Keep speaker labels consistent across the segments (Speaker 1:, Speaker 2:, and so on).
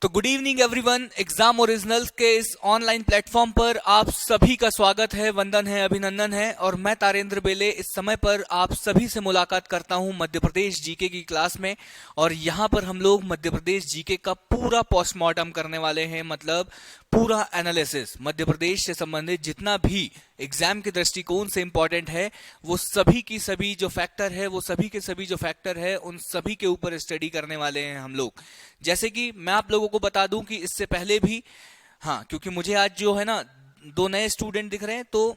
Speaker 1: तो good evening everyone. Exam originals के इस ऑनलाइन प्लेटफॉर्म पर आप सभी का स्वागत है, वंदन है, अभिनंदन है। और मैं तारेंद्र बेले इस समय पर आप सभी से मुलाकात करता हूं मध्य प्रदेश जीके की क्लास में। और यहां पर हम लोग मध्य प्रदेश जीके का पूरा पोस्टमार्टम करने वाले हैं, मतलब पूरा एनालिसिस। मध्य प्रदेश से संबंधित जितना भी एग्जाम के दृष्टिकोण से इंपॉर्टेंट है, वो सभी की सभी जो फैक्टर है, वो सभी के सभी जो फैक्टर है, उन सभी के ऊपर स्टडी करने वाले हैं हम लोग। जैसे कि मैं आप लोगों को बता दूं कि इससे पहले भी, हाँ, क्योंकि मुझे आज जो है ना 2 नए स्टूडेंट दिख रहे हैं, तो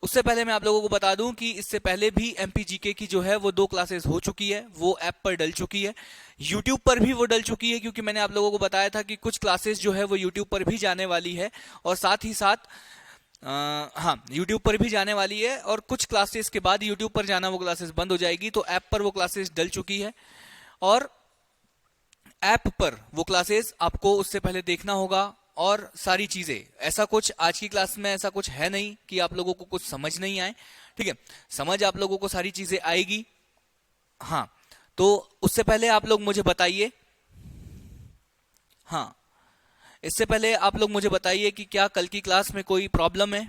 Speaker 1: उससे पहले मैं आप लोगों को बता दूं कि इससे पहले भी एमपीजीके की जो है वो 2 क्लासेस हो चुकी है, वो ऐप पर डल चुकी है, यूट्यूब पर भी वो डल चुकी है। क्योंकि मैंने आप लोगों को बताया था कि कुछ क्लासेस जो है वो यूट्यूब पर भी जाने वाली है, और साथ ही साथ हाँ, यूट्यूब पर भी जाने वाली है। और कुछ क्लासेस के बाद यूट्यूब पर जाना वो क्लासेस बंद हो जाएगी, तो ऐप पर वो क्लासेस डल चुकी है। और ऐप पर वो क्लासेस आपको उससे पहले देखना होगा, और सारी चीजें, ऐसा कुछ आज की क्लास में ऐसा कुछ है नहीं कि आप लोगों को कुछ समझ नहीं आए। ठीक है, समझ आप लोगों को सारी चीजें आएगी। हाँ, तो उससे पहले आप लोग मुझे बताइए, हाँ, इससे पहले आप लोग मुझे बताइए कि क्या कल की क्लास में कोई प्रॉब्लम है?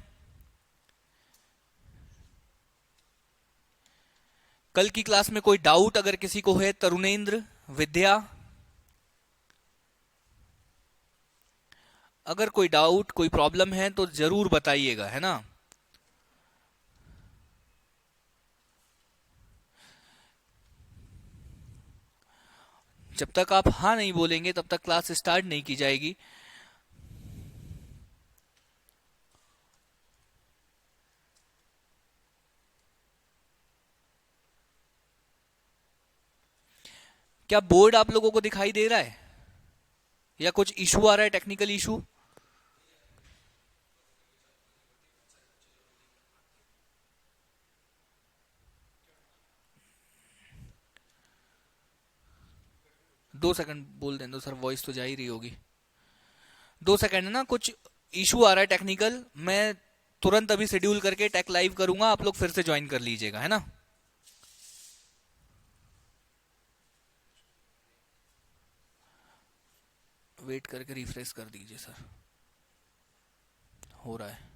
Speaker 1: कल की क्लास में कोई डाउट अगर किसी को है? तरुणेंद्र, विद्या, अगर कोई डाउट, कोई प्रॉब्लम है तो जरूर बताइएगा, है ना। जब तक आप हाँ नहीं बोलेंगे तब तक क्लास स्टार्ट नहीं की जाएगी। क्या बोर्ड आप लोगों को दिखाई दे रहा है, या कुछ इशू आ रहा है, टेक्निकल इशू? दो सेकंड बोल दें दो सर, वॉइस तो जा ही रही होगी। 2 सेकंड है ना, कुछ इशू आ रहा है टेक्निकल। मैं तुरंत अभी शेड्यूल करके टेक लाइव करूंगा, आप लोग फिर से ज्वाइन कर लीजिएगा, है ना। वेट करके रिफ्रेश कर दीजिए सर, हो रहा है।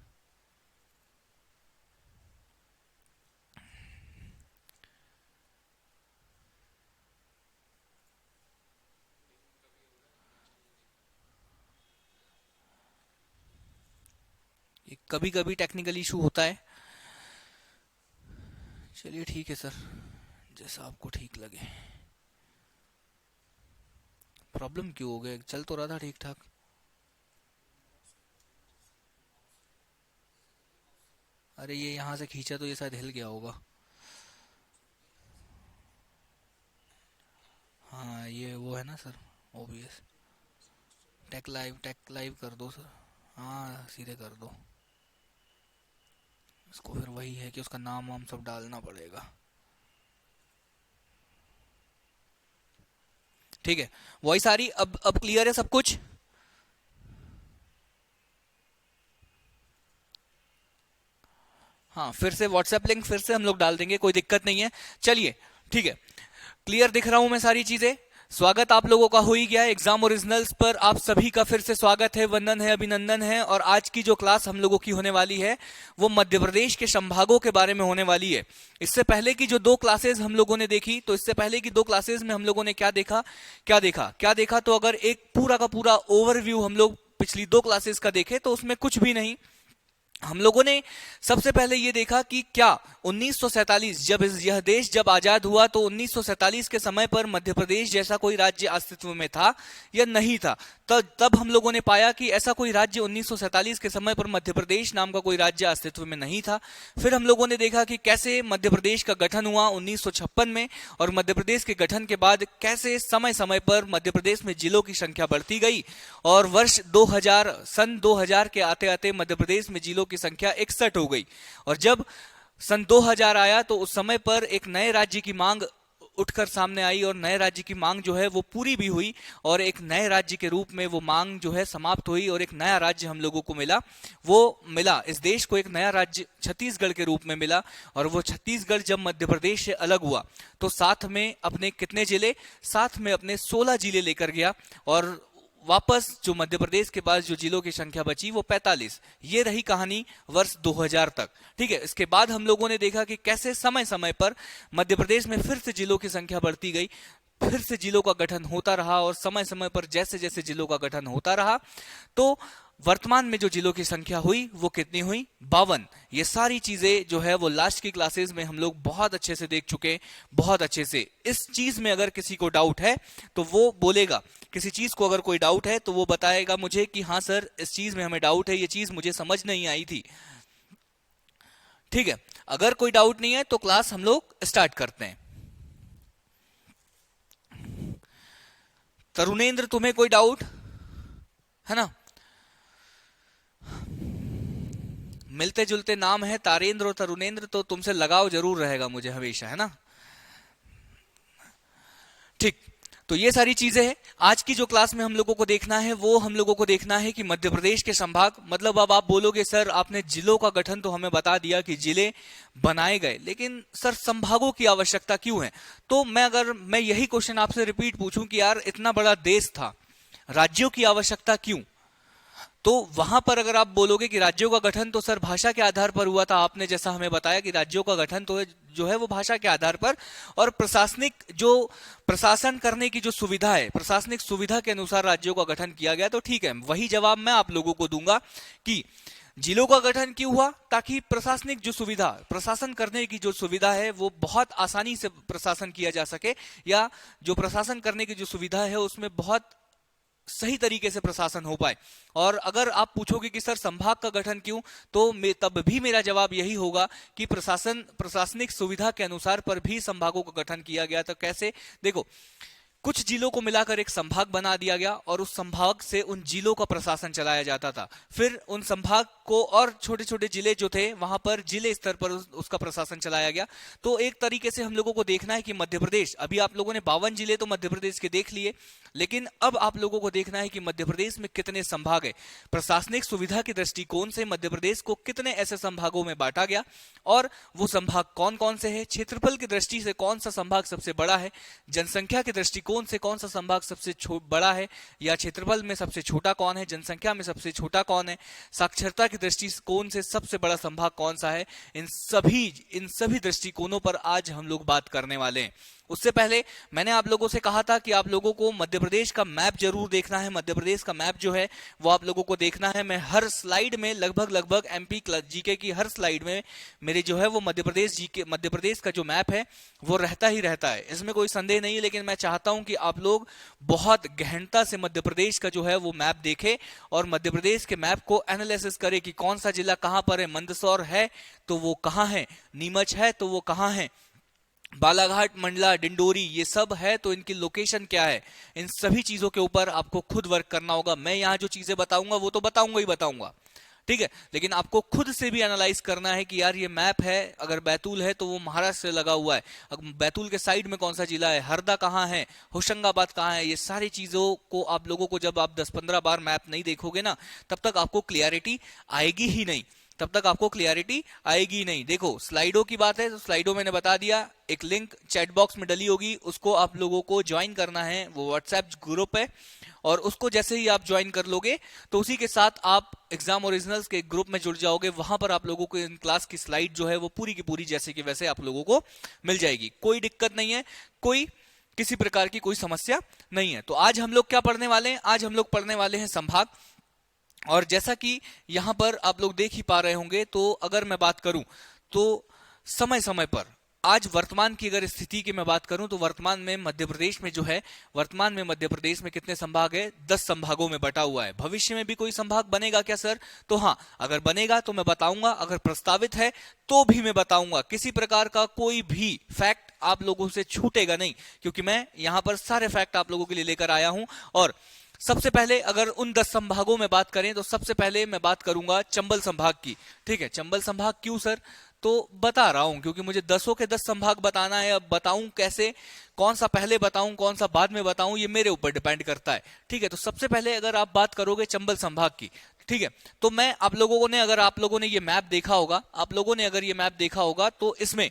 Speaker 1: ये कभी कभी टेक्निकल इशू होता है। चलिए ठीक है सर, जैसा आपको ठीक लगे। प्रॉब्लम क्यों हो गया? चल तो रहा था ठीक ठाक। अरे ये यहाँ से खींचा तो ये शायद हिल गया होगा। हाँ, ये वो है ना सर, ओबीएस। टेक लाइव कर दो सर। हाँ, सीधे कर दो इसको। फिर वही है कि उसका नाम वाम सब डालना पड़ेगा। ठीक है, वॉइस आ रही? अब क्लियर है सब कुछ? हाँ, फिर से व्हाट्सएप लिंक फिर से हम लोग डाल देंगे, कोई दिक्कत नहीं है। चलिए ठीक है, क्लियर दिख रहा हूं मैं सारी चीजें। स्वागत आप लोगों का हो ही गया है एग्जाम ओरिजिनल्स पर। आप सभी का फिर से स्वागत है, वंदन है, अभिनंदन है। और आज की जो क्लास हम लोगों की होने वाली है वो मध्य प्रदेश के संभागों के बारे में होने वाली है। इससे पहले की जो 2 क्लासेस हम लोगों ने देखी, तो इससे पहले की 2 क्लासेस में हम लोगों ने क्या देखा, तो अगर एक पूरा का पूरा ओवरव्यू हम लोग पिछली 2 क्लासेस का देखें तो उसमें कुछ भी नहीं। हम लोगों ने सबसे पहले ये देखा कि क्या 1947 यह देश जब आजाद हुआ, तो 1947 के समय पर मध्य प्रदेश जैसा कोई राज्य अस्तित्व में था या नहीं था। तब हम लोगों ने पाया कि ऐसा कोई राज्य 1947 के समय पर मध्य प्रदेश नाम का कोई राज्य अस्तित्व में नहीं था। फिर हम लोगों ने देखा कि कैसे मध्य प्रदेश का गठन हुआ 1956 में, और मध्य प्रदेश के गठन के बाद कैसे समय समय पर मध्य प्रदेश में जिलों की संख्या बढ़ती गई, और वर्ष 2000 सन 2000 के आते आते मध्य प्रदेश में जिलों की संख्या 61 हो गई। और जब सन 2000 आया तो उस समय पर एक नए राज्य की मांग उठकर सामने आई, और नए राज्य की मांग जो है वो पूरी भी हुई, और एक नए राज्य के रूप में वो मांग जो है समाप्त हुई, और एक नया राज्य हम लोगों को मिला। वो मिला, इस देश को एक नया राज्य छत्तीसगढ़ के रूप में मिला। और वो छत्तीसगढ़ जब मध्य प्रदेश से अलग हुआ तो साथ में अपने कितने जिले? साथ में अपने 16 जिले लेकर गया। और वापस जो मध्य प्रदेश के पास जो जिलों की संख्या बची वो 45। ये रही कहानी वर्ष 2000 तक। ठीक है, इसके बाद हम लोगों ने देखा कि कैसे समय समय पर मध्य प्रदेश में फिर से जिलों की संख्या बढ़ती गई, फिर से जिलों का गठन होता रहा, और समय समय पर जैसे जैसे जिलों का गठन होता रहा तो वर्तमान में जो जिलों की संख्या हुई वो कितनी हुई, 52। ये सारी चीजें जो है वो लास्ट की क्लासेस में हम लोग बहुत अच्छे से देख चुके हैं, बहुत अच्छे से। इस चीज में अगर किसी को डाउट है तो वो बोलेगा, किसी चीज को अगर कोई डाउट है तो वो बताएगा मुझे कि हाँ सर इस चीज में हमें डाउट है, ये चीज मुझे समझ नहीं आई थी। ठीक है, अगर कोई डाउट नहीं है तो क्लास हम लोग स्टार्ट करते हैं। तरुणेंद्र, तुम्हें कोई डाउट है ना? मिलते जुलते नाम है तारेंद्र और तरुणेंद्र, तो तुमसे लगाव जरूर रहेगा मुझे हमेशा, है ना? ठीक, तो ये सारी चीजें हैं। आज की जो क्लास में हम लोगों को देखना है वो हम लोगों को देखना है कि मध्य प्रदेश के संभाग, मतलब अब आप बोलोगे सर आपने जिलों का गठन तो हमें बता दिया कि जिले बनाए गए, लेकिन सर संभागों की आवश्यकता क्यों है? तो मैं यही क्वेश्चन आपसे रिपीट पूछूं कि यार इतना बड़ा देश था, राज्यों की आवश्यकता क्यों? तो वहां पर अगर आप बोलोगे कि राज्यों का गठन तो सर भाषा के आधार पर हुआ था, आपने जैसा हमें बताया कि राज्यों का गठन तो जो है वो भाषा के आधार पर, और प्रशासनिक जो प्रशासन करने की जो सुविधा है, प्रशासनिक सुविधा के अनुसार राज्यों का गठन किया गया। तो ठीक है, वही जवाब मैं आप लोगों को दूंगा कि जिलों का गठन क्यों हुआ, ताकि प्रशासनिक जो सुविधा, प्रशासन करने की जो सुविधा है वो बहुत आसानी से प्रशासन किया जा सके, या जो प्रशासन करने की जो सुविधा है उसमें बहुत सही तरीके से प्रशासन हो पाए। और अगर आप पूछोगे कि सर संभाग का गठन क्यों, तो तब भी मेरा जवाब यही होगा कि प्रशासनिक सुविधा के अनुसार पर भी संभागों का गठन किया गया। तो कैसे? देखो, कुछ जिलों को मिलाकर एक संभाग बना दिया गया और उस संभाग से उन जिलों का प्रशासन चलाया जाता था। फिर उन संभाग को और छोटे छोटे जिले जो थे वहां पर जिले स्तर पर उसका प्रशासन चलाया गया। तो एक तरीके से हम लोगों को देखना है कि मध्य प्रदेश, अभी आप लोगों ने 52 जिले तो मध्य प्रदेश के देख लिए, लेकिन अब आप लोगों को देखना है कि मध्य प्रदेश में कितने संभाग है। प्रशासनिक सुविधा के दृष्टिकोण से मध्य प्रदेश को कितने ऐसे संभागों में बांटा गया, और वो संभाग कौन कौन से है, क्षेत्रफल की दृष्टि से कौन सा संभाग सबसे बड़ा है, जनसंख्या के दृष्टिकोण से कौन सा संभाग सबसे बड़ा है, या क्षेत्रफल में सबसे छोटा कौन है, जनसंख्या में सबसे छोटा कौन है, साक्षरता की दृष्टिकोण से सबसे बड़ा संभाग कौन सा है, इन सभी दृष्टिकोणों पर आज हम लोग बात करने वाले हैं। उससे पहले मैंने आप लोगों से कहा था कि आप लोगों को मध्य प्रदेश का मैप जरूर देखना है। मध्य प्रदेश का मैप जो है वो आप लोगों को देखना है। मैं हर स्लाइड में लगभग एमपी जीके की हर स्लाइड में मेरे जो है वो मध्य प्रदेश का जो मैप है वो रहता ही रहता है, इसमें कोई संदेह नहीं है। लेकिन मैं चाहता हूं कि आप लोग बहुत गहनता से मध्य प्रदेश का जो है वो मैप देखें और मध्य प्रदेश के मैप को एनालिसिस करें कि कौन सा जिला कहां पर है। मंदसौर है तो वो कहां है, नीमच है तो वो कहां है, बालाघाट, मंडला, डिंडोरी, ये सब है तो इनकी लोकेशन क्या है। इन सभी चीजों के ऊपर आपको खुद वर्क करना होगा। मैं यहाँ जो चीजें बताऊंगा वो तो बताऊंगा ही बताऊंगा, ठीक है, लेकिन आपको खुद से भी एनालाइज करना है कि यार ये मैप है, अगर बैतूल है तो वो महाराष्ट्र से लगा हुआ है, बैतूल के साइड में कौन सा जिला है, हरदा कहाँ है, होशंगाबाद कहाँ है। ये सारी चीजों को आप लोगों को जब आप 10-15 बार मैप नहीं देखोगे ना, तब तक आपको क्लियरिटी आएगी ही नहीं, तब तक आपको क्लियरिटी आएगी नहीं। देखो स्लाइडों की बात है तो स्लाइडों मैंने बता दिया, एक लिंक चैट बॉक्स में डली होगी, उसको आप लोगों को ज्वाइन करना है। वो व्हाट्सएप ग्रुप है और उसको जैसे ही आप ज्वाइन कर लोगे तो उसी के साथ आप एग्जाम ओरिजिनल्स के ग्रुप में जुड़ जाओगे। वहां पर आप लोगों को इन क्लास की स्लाइड जो है वो पूरी की पूरी जैसे कि वैसे आप लोगों को मिल जाएगी। कोई दिक्कत नहीं है, कोई किसी प्रकार की कोई समस्या नहीं है। तो आज हम लोग क्या पढ़ने वाले हैं? आज हम लोग पढ़ने वाले हैं संभाग। और जैसा कि यहां पर आप लोग देख ही पा रहे होंगे, तो अगर मैं बात करूं तो समय समय पर आज वर्तमान की अगर स्थिति की मैं बात करूं तो वर्तमान में मध्य प्रदेश में जो है, वर्तमान में मध्य प्रदेश में कितने संभाग है? 10 संभागों में बटा हुआ है। भविष्य में भी कोई संभाग बनेगा क्या सर? तो हाँ, अगर बनेगा तो मैं बताऊंगा, अगर प्रस्तावित है तो भी मैं बताऊंगा। किसी प्रकार का कोई भी फैक्ट आप लोगों से छूटेगा नहीं, क्योंकि मैं यहां पर सारे फैक्ट आप लोगों के लिए लेकर आया हूं। और सबसे पहले अगर उन 10 संभागों में बात करें तो सबसे पहले मैं बात करूंगा चंबल संभाग की। ठीक है, चंबल संभाग क्यों सर? तो बता रहा हूं क्योंकि मुझे 10 के 10 संभाग बताना है। अब बताऊं कैसे, कौन सा पहले बताऊं कौन सा बाद में बताऊं, ये मेरे ऊपर डिपेंड करता है। ठीक है, तो सबसे पहले अगर आप बात करोगे चंबल संभाग की, ठीक है, तो मैं आप लोगों ने, अगर आप लोगों ने ये मैप देखा होगा, आप लोगों ने अगर ये मैप देखा होगा तो इसमें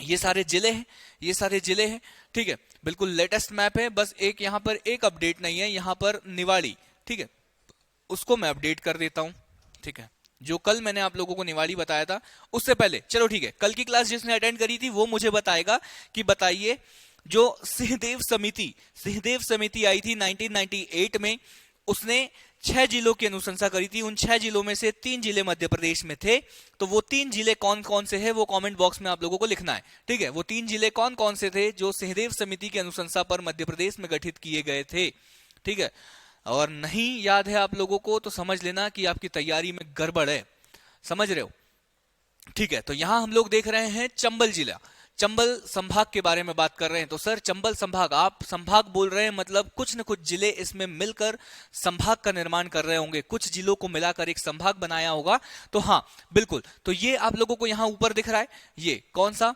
Speaker 1: ये सारे जिले हैं, ये सारे जिले हैं, ठीक है, बिल्कुल लेटेस्ट मैप है। बस एक यहाँ पर एक अपडेट नहीं है, यहाँ पर निवाड़ी, ठीक है, उसको मैं अपडेट कर देता हूं, ठीक है। जो कल मैंने आप लोगों को निवाड़ी बताया था उससे पहले, चलो ठीक है, कल की क्लास जिसने अटेंड करी थी वो मुझे बताएगा कि बताइए जो सिंहदेव समिति आई थी 1998 में, उसने 6 जिलों की अनुशंसा करी थी। उन 6 जिलों में से 3 जिले मध्य प्रदेश में थे। तो वो 3 जिले कौन कौन से हैं वो कमेंट बॉक्स में आप लोगों को लिखना है, ठीक है। वो 3 जिले कौन कौन से थे जो सिंहदेव समिति की अनुशंसा पर मध्य प्रदेश में गठित किए गए थे, ठीक है। और नहीं याद है आप लोगों को तो समझ लेना कि आपकी तैयारी में गड़बड़ है, समझ रहे हो, ठीक है। तो यहां हम लोग देख रहे हैं चंबल जिला, चंबल संभाग के बारे में बात कर रहे हैं। तो सर चंबल संभाग, आप संभाग बोल रहे हैं मतलब कुछ न कुछ जिले इसमें मिलकर संभाग का निर्माण कर रहे होंगे, कुछ जिलों को मिलाकर एक संभाग बनाया होगा। तो हाँ बिल्कुल, तो ये आप लोगों को यहां ऊपर दिख रहा है, ये कौन सा,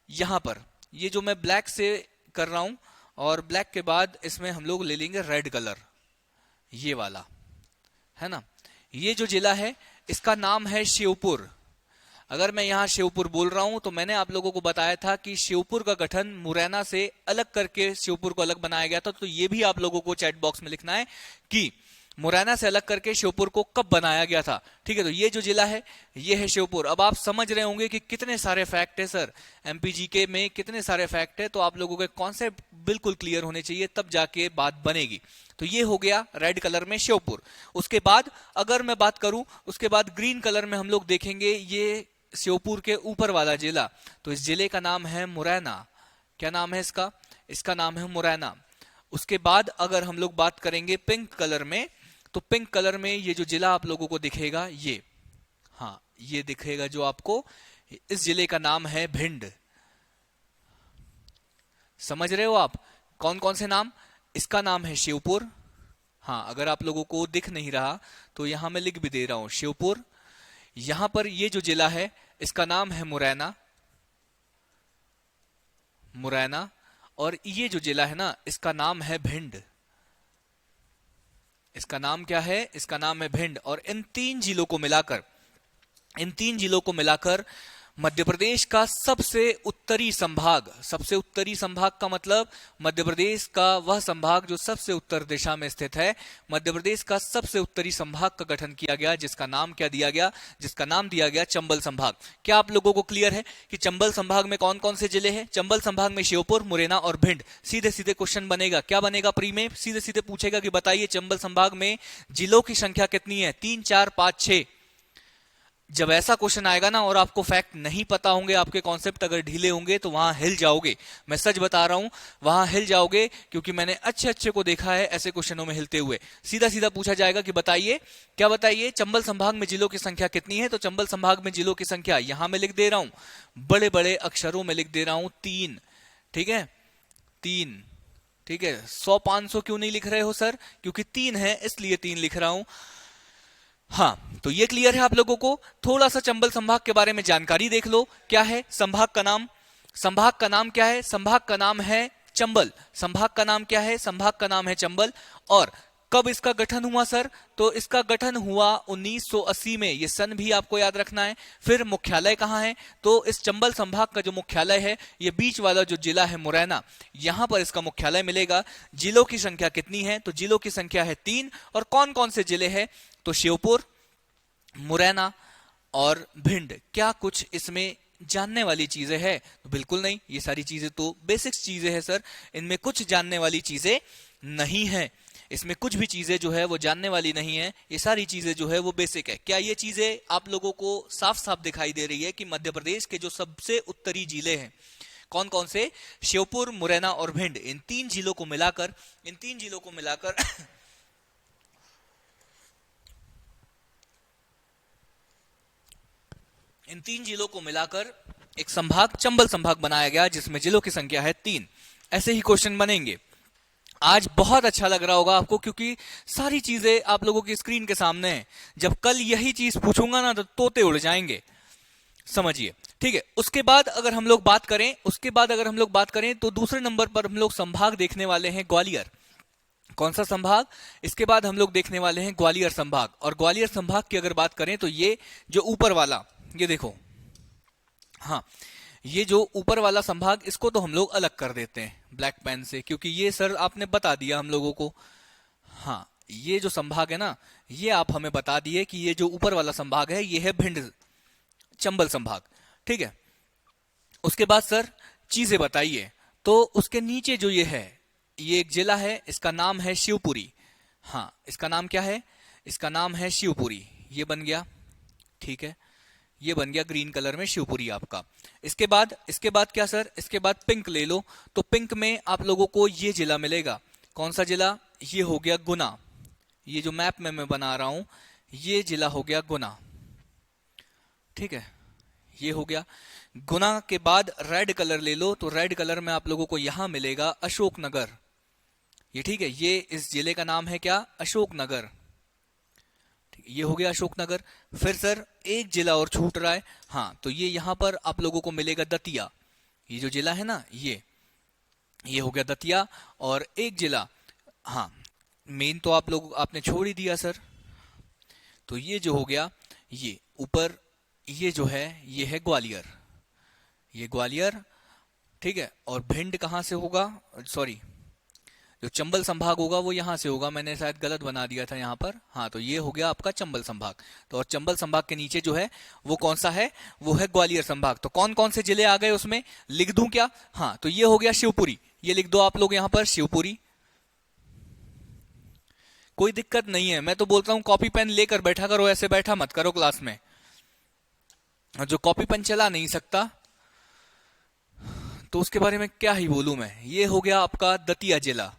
Speaker 1: यहां पर ये जो मैं ब्लैक से कर रहा हूं, और ब्लैक के बाद इसमें हम लोग ले लेंगे रेड कलर, ये वाला है ना। ये जो जिला है इसका नाम है शिवपुर। अगर मैं यहां शिवपुर बोल रहा हूं तो मैंने आप लोगों को बताया था कि शिवपुर का गठन मुरैना से अलग करके शिवपुर को अलग बनाया गया था। तो ये भी आप लोगों को चैट बॉक्स में लिखना है कि मुरैना से अलग करके शिवपुर को कब बनाया गया था, ठीक है। तो ये जो जिला है ये है शिवपुर। अब आप समझ रहे होंगे कि कितने सारे फैक्ट है सर, एमपीजीके में कितने सारे फैक्ट है। तो आप लोगों के कॉन्सेप्ट बिल्कुल क्लियर होने चाहिए, तब जाके बात बनेगी। तो ये हो गया रेड कलर में शिवपुर। उसके बाद अगर मैं बात करूं, उसके बाद ग्रीन कलर में हम लोग देखेंगे ये शिवपुर के ऊपर वाला जिला। तो इस जिले का नाम है मुरैना। क्या नाम है इसका, इसका नाम है मुरैना। उसके बाद अगर हम लोग बात करेंगे पिंक कलर में, तो पिंक कलर में ये जो जिला आप लोगों को दिखेगा, ये हाँ ये दिखेगा जो आपको, इस जिले का नाम है भिंड। समझ रहे हो आप कौन कौन से नाम, इसका नाम है शिवपुर। हाँ अगर आप लोगों को दिख नहीं रहा तो यहां मैं लिख भी दे रहा हूं शिवपुर। यहां पर ये जो जिला है इसका नाम है मुरैना, मुरैना। और ये जो जिला है ना इसका नाम है भिंड। इसका नाम क्या है, इसका नाम है भिंड। और इन 3 जिलों को मिलाकर, इन 3 जिलों को मिलाकर मध्य प्रदेश का सबसे उत्तरी संभाग, सबसे उत्तरी संभाग का मतलब मध्य प्रदेश का वह संभाग जो सबसे उत्तर दिशा में स्थित है, मध्य प्रदेश का सबसे उत्तरी संभाग का गठन किया गया, जिसका नाम क्या दिया गया, जिसका नाम दिया गया चंबल संभाग। क्या आप लोगों को क्लियर है कि चंबल संभाग में कौन कौन से जिले हैं? चंबल संभाग में श्योपुर, मुरैना और भिंड। सीधे सीधे क्वेश्चन बनेगा, क्या बनेगा प्री में, सीधे सीधे पूछेगा कि बताइए चंबल संभाग में जिलों की संख्या कितनी है, 3 4 5 6। जब ऐसा क्वेश्चन आएगा ना और आपको फैक्ट नहीं पता होंगे, आपके कॉन्सेप्ट अगर ढीले होंगे तो वहां हिल जाओगे। मैं सच बता रहा हूं, वहां हिल जाओगे, क्योंकि मैंने अच्छे अच्छे को देखा है ऐसे क्वेश्चनों में हिलते हुए। सीधा सीधा पूछा जाएगा कि बताइए, क्या बताइए चंबल संभाग में जिलों की संख्या कितनी है? तो चंबल संभाग में जिलों की संख्या यहां मैं लिख दे रहा हूं, बड़े बड़े अक्षरों में लिख दे रहा हूं 3। ठीक है 3, ठीक है। 100 500 क्यों नहीं लिख रहे हो सर? क्योंकि 3 है इसलिए 3 लिख रहा हूं। हाँ तो ये क्लियर है आप लोगों को। थोड़ा सा चंबल संभाग के बारे में जानकारी देख लो, क्या है संभाग का नाम, संभाग का नाम क्या है? संभाग का नाम है चंबल। संभाग का नाम क्या है? संभाग का नाम है चंबल। और कब इसका गठन हुआ सर? तो इसका गठन हुआ 1980 में, ये सन भी आपको याद रखना है। फिर मुख्यालय कहां है? तो इस चंबल संभाग का जो मुख्यालय है, ये बीच वाला जो जिला है मुरैना, यहां पर इसका मुख्यालय मिलेगा। जिलों की संख्या कितनी है? तो जिलों की संख्या है 3। और कौन कौन से जिले हैं? तो श्योपुर, मुरैना और भिंड। क्या कुछ इसमें जानने वाली चीजें हैं? तो बिल्कुल नहीं, ये सारी चीजें तो बेसिक्स चीजें हैं सर, इनमें कुछ जानने वाली चीजें नहीं है। इसमें कुछ भी चीजें जो है वो जानने वाली नहीं है, ये सारी चीजें जो है वो बेसिक है। क्या ये चीजें आप लोगों को साफ साफ दिखाई दे रही है कि मध्य प्रदेश के जो सबसे उत्तरी जिले हैं कौन कौन से? श्योपुर, मुरैना और भिंड। इन 3 जिलों को मिलाकर इन 3 जिलों को मिलाकर एक संभाग चंबल संभाग बनाया गया, जिसमें जिलों की संख्या है 3। ऐसे ही क्वेश्चन बनेंगे। आज बहुत अच्छा लग रहा होगा आपको, क्योंकि सारी चीजें आप लोगों की स्क्रीन के सामने हैं। जब कल यही चीज पूछूंगा ना तो तोते उड़ जाएंगे, समझिए। ठीक है, उसके बाद अगर हम लोग बात करें तो दूसरे नंबर पर हम लोग संभाग देखने वाले हैं ग्वालियर। कौन सा संभाग? इसके बाद हम लोग देखने वाले हैं ग्वालियर संभाग। और ग्वालियर संभाग की अगर बात करें तो ये जो ऊपर वाला, ये देखो, हाँ ये जो ऊपर वाला संभाग, इसको तो हम लोग अलग कर देते हैं ब्लैक पेन से, क्योंकि ये सर आपने बता दिया हम लोगों को। हाँ, ये जो संभाग है ना, ये आप हमें बता दिए कि ये जो ऊपर वाला संभाग है ये है भिंड चंबल संभाग। ठीक है, उसके बाद सर चीजें बताइए। तो उसके नीचे जो ये है, ये एक जिला है, इसका नाम है शिवपुरी। हाँ, इसका नाम क्या है? इसका नाम है शिवपुरी। ये बन गया, ठीक है, ये बन गया ग्रीन कलर में शिवपुरी आपका। इसके बाद क्या सर? इसके बाद पिंक ले लो, तो पिंक में आप लोगों को ये जिला मिलेगा। कौन सा जिला? ये हो गया गुना। ये जो मैप में मैं बना रहा हूं, ये जिला हो गया गुना। ठीक है, ये हो गया गुना। के बाद रेड कलर ले लो, तो रेड कलर में आप लोगों को यहां मिलेगा अशोकनगर। ये ठीक है, ये इस जिले का नाम है क्या? अशोकनगर। ये हो गया अशोकनगर। फिर सर एक जिला और छूट रहा है। हाँ, तो ये यहां पर आप लोगों को मिलेगा दतिया। ये जो जिला है ना, ये हो गया दतिया। और एक जिला, हाँ, मेन तो आपने छोड़ ही दिया सर। तो ये जो हो गया, ये ऊपर, ये जो है ये है ग्वालियर। ये ग्वालियर, ठीक है। और भिंड कहां से होगा? सॉरी, जो चंबल संभाग होगा वो यहां से होगा, मैंने शायद गलत बना दिया था यहां पर। हाँ, तो ये हो गया आपका चंबल संभाग। तो और चंबल संभाग के नीचे जो है वो कौन सा है? वो है ग्वालियर संभाग। तो कौन कौन से जिले आ गए उसमें, लिख दूं क्या? हाँ, तो ये हो गया शिवपुरी। ये लिख दो आप लोग यहां पर, शिवपुरी। कोई दिक्कत नहीं है, मैं तो बोलता हूं कॉपी पेन लेकर बैठा करो, ऐसे बैठा मत करो क्लास में। जो कॉपी पेन चला नहीं सकता तो उसके बारे में क्या ही बोलूं मैं। ये हो गया आपका दतिया जिला।